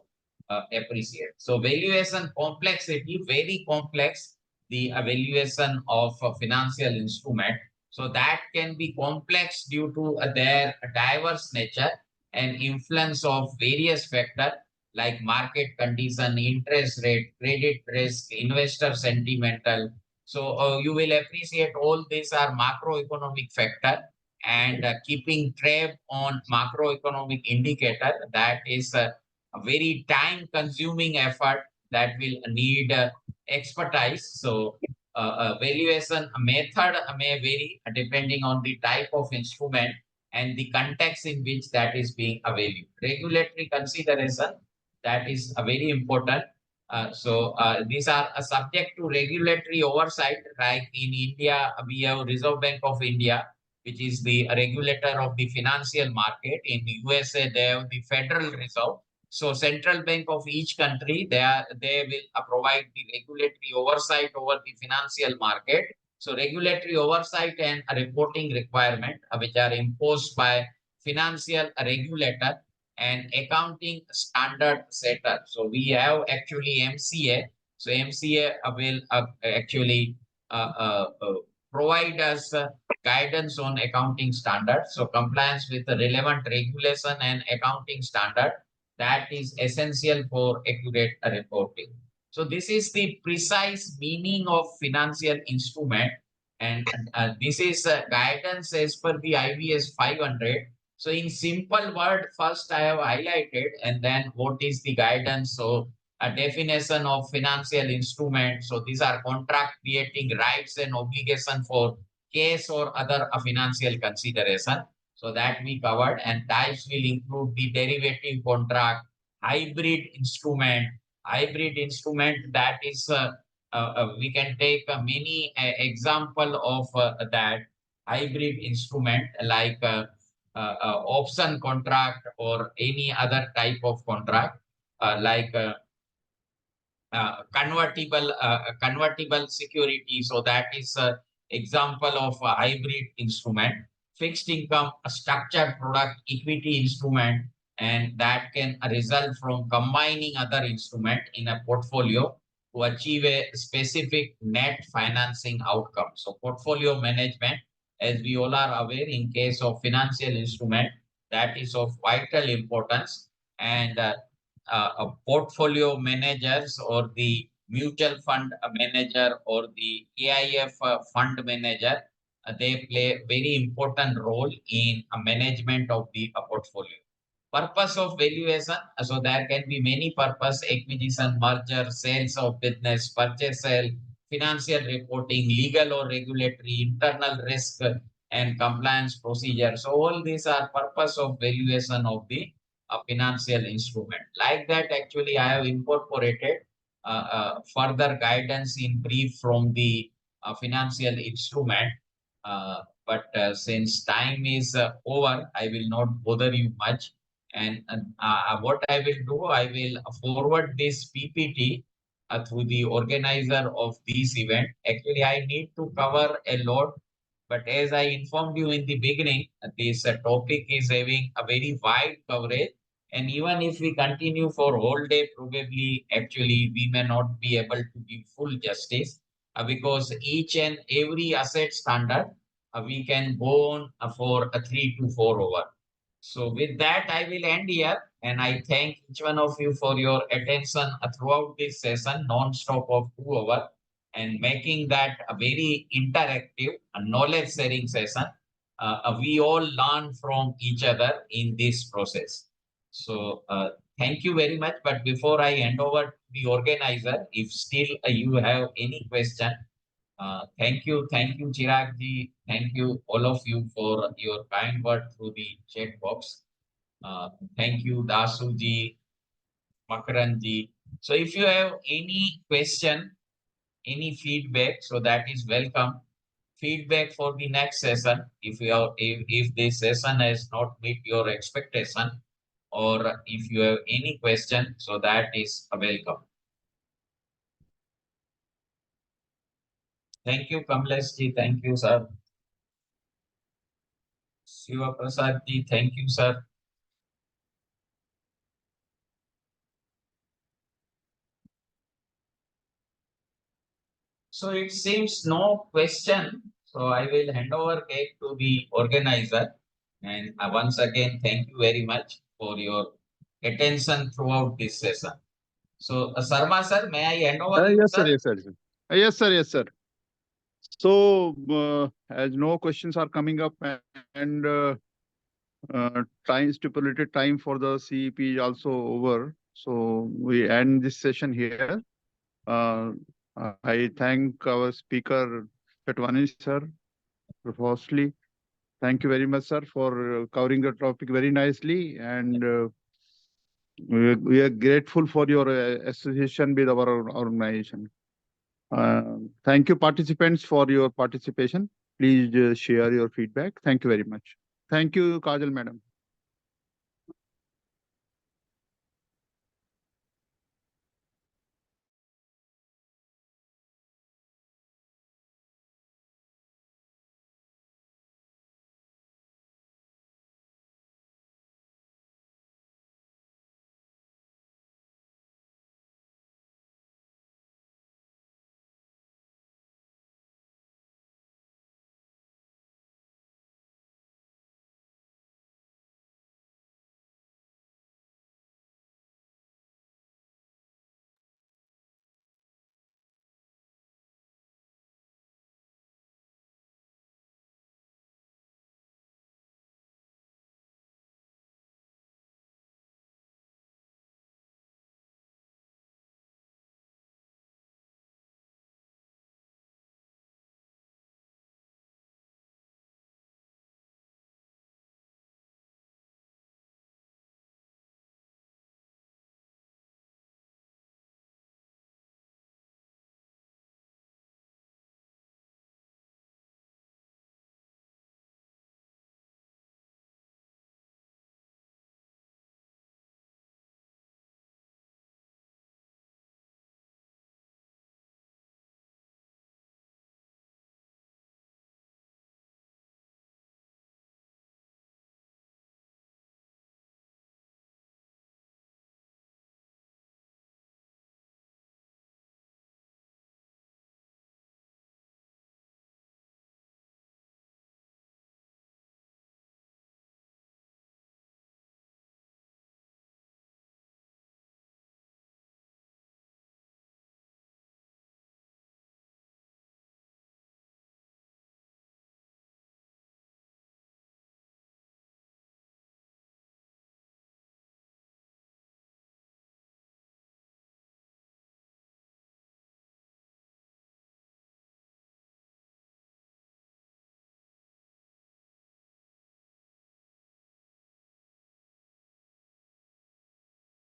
Speaker 4: appreciate. So valuation complexity, very complex, the evaluation of a financial instrument. So that can be complex due to their diverse nature and influence of various factors like market condition, interest rate, credit risk, investor sentimental. So you will appreciate all these are macroeconomic factor, and keeping tab on macroeconomic indicator, that is a very time consuming effort that will need expertise. So valuation method may vary depending on the type of instrument and the context in which that is being valued. Regulatory consideration, that is very important. These are subject to regulatory oversight. Like in India, we have Reserve Bank of India, which is the regulator of the financial market. In USA, they have the Federal Reserve. So central bank of each country, they will provide the regulatory oversight over the financial market. So regulatory oversight and a reporting requirement which are imposed by financial regulator and accounting standard setter. So we have actually MCA. So MCA will actually provide us guidance on accounting standards. So compliance with the relevant regulation and accounting standard, that is essential for accurate reporting. So this is the precise meaning of financial instrument, and this is guidance as per the IBS 500. So in simple word, first I have highlighted, and then what is the guidance. So a definition of financial instrument. So these are contract creating rights and obligation for case or other financial consideration. So that we covered, and types will include the derivative contract, hybrid instrument. Hybrid instrument, that is, we can take many example of that hybrid instrument, like option contract or any other type of contract, like convertible security. So that is example of a hybrid instrument. Fixed income, a structured product, equity instrument, and that can result from combining other instrument in a portfolio to achieve a specific net financing outcome. So portfolio management, as we all are aware, in case of financial instrument, that is of vital importance. And portfolio managers or the mutual fund manager or the AIF fund manager, they play very important role in management of the portfolio. Purpose of valuation, so there can be many purpose: acquisition, merger, sales of business, purchase, sale, financial reporting, legal or regulatory, internal risk and compliance procedure. So all these are purpose of valuation of the financial instrument. Like that, actually, I have incorporated further guidance in brief from the financial instrument. But since time is over, I will not bother you much. And what I will do, I will forward this PPT through the organizer of this event. Actually, I need to cover a lot, but as I informed you in the beginning, this topic is having a very wide coverage. And even if we continue for whole day, probably actually we may not be able to give full justice because each and every asset standard we can go on for a 3 to 4 hours. So with that, I will end here, and I thank each one of you for your attention throughout this session, non-stop of 2 hours, and making that a very interactive knowledge sharing session. We all learn from each other in this process. So thank you very much. But before I hand over to the organizer, if still you have any question, thank you, Chirag ji. Thank you, all of you, for your kind word through the chat box. Thank you, Dasu ji, Makaran ji. So, if you have any question, any feedback, so that is welcome. Feedback for the next session, if this session has not met your expectation, or if you have any question, so that is welcome. Thank you, Kamlesh ji. Thank you, sir. Shiva Prasad ji, thank you, sir. So it seems no question. So I will hand over cake to the organizer. And once again, thank you very much for your attention throughout this session. So, Sarma sir, may I hand over?
Speaker 3: Yes, sir. Yes, sir. Yes, sir. Yes, sir. So, as no questions are coming up and time stipulated time for the CEP is also over, so we end this session here. I thank our speaker, Chetwani sir, profusely. Thank you very much, sir, for covering the topic very nicely, and we are grateful for your association with our organization. Thank you, participants, for your participation. Please share your feedback. Thank you very much. Thank you, Kajal madam.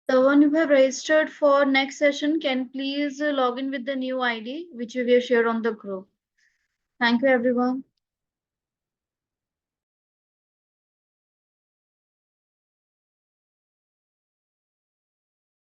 Speaker 2: The one who have registered for next session can please log in with the new ID which we have shared on the group. Thank you, everyone.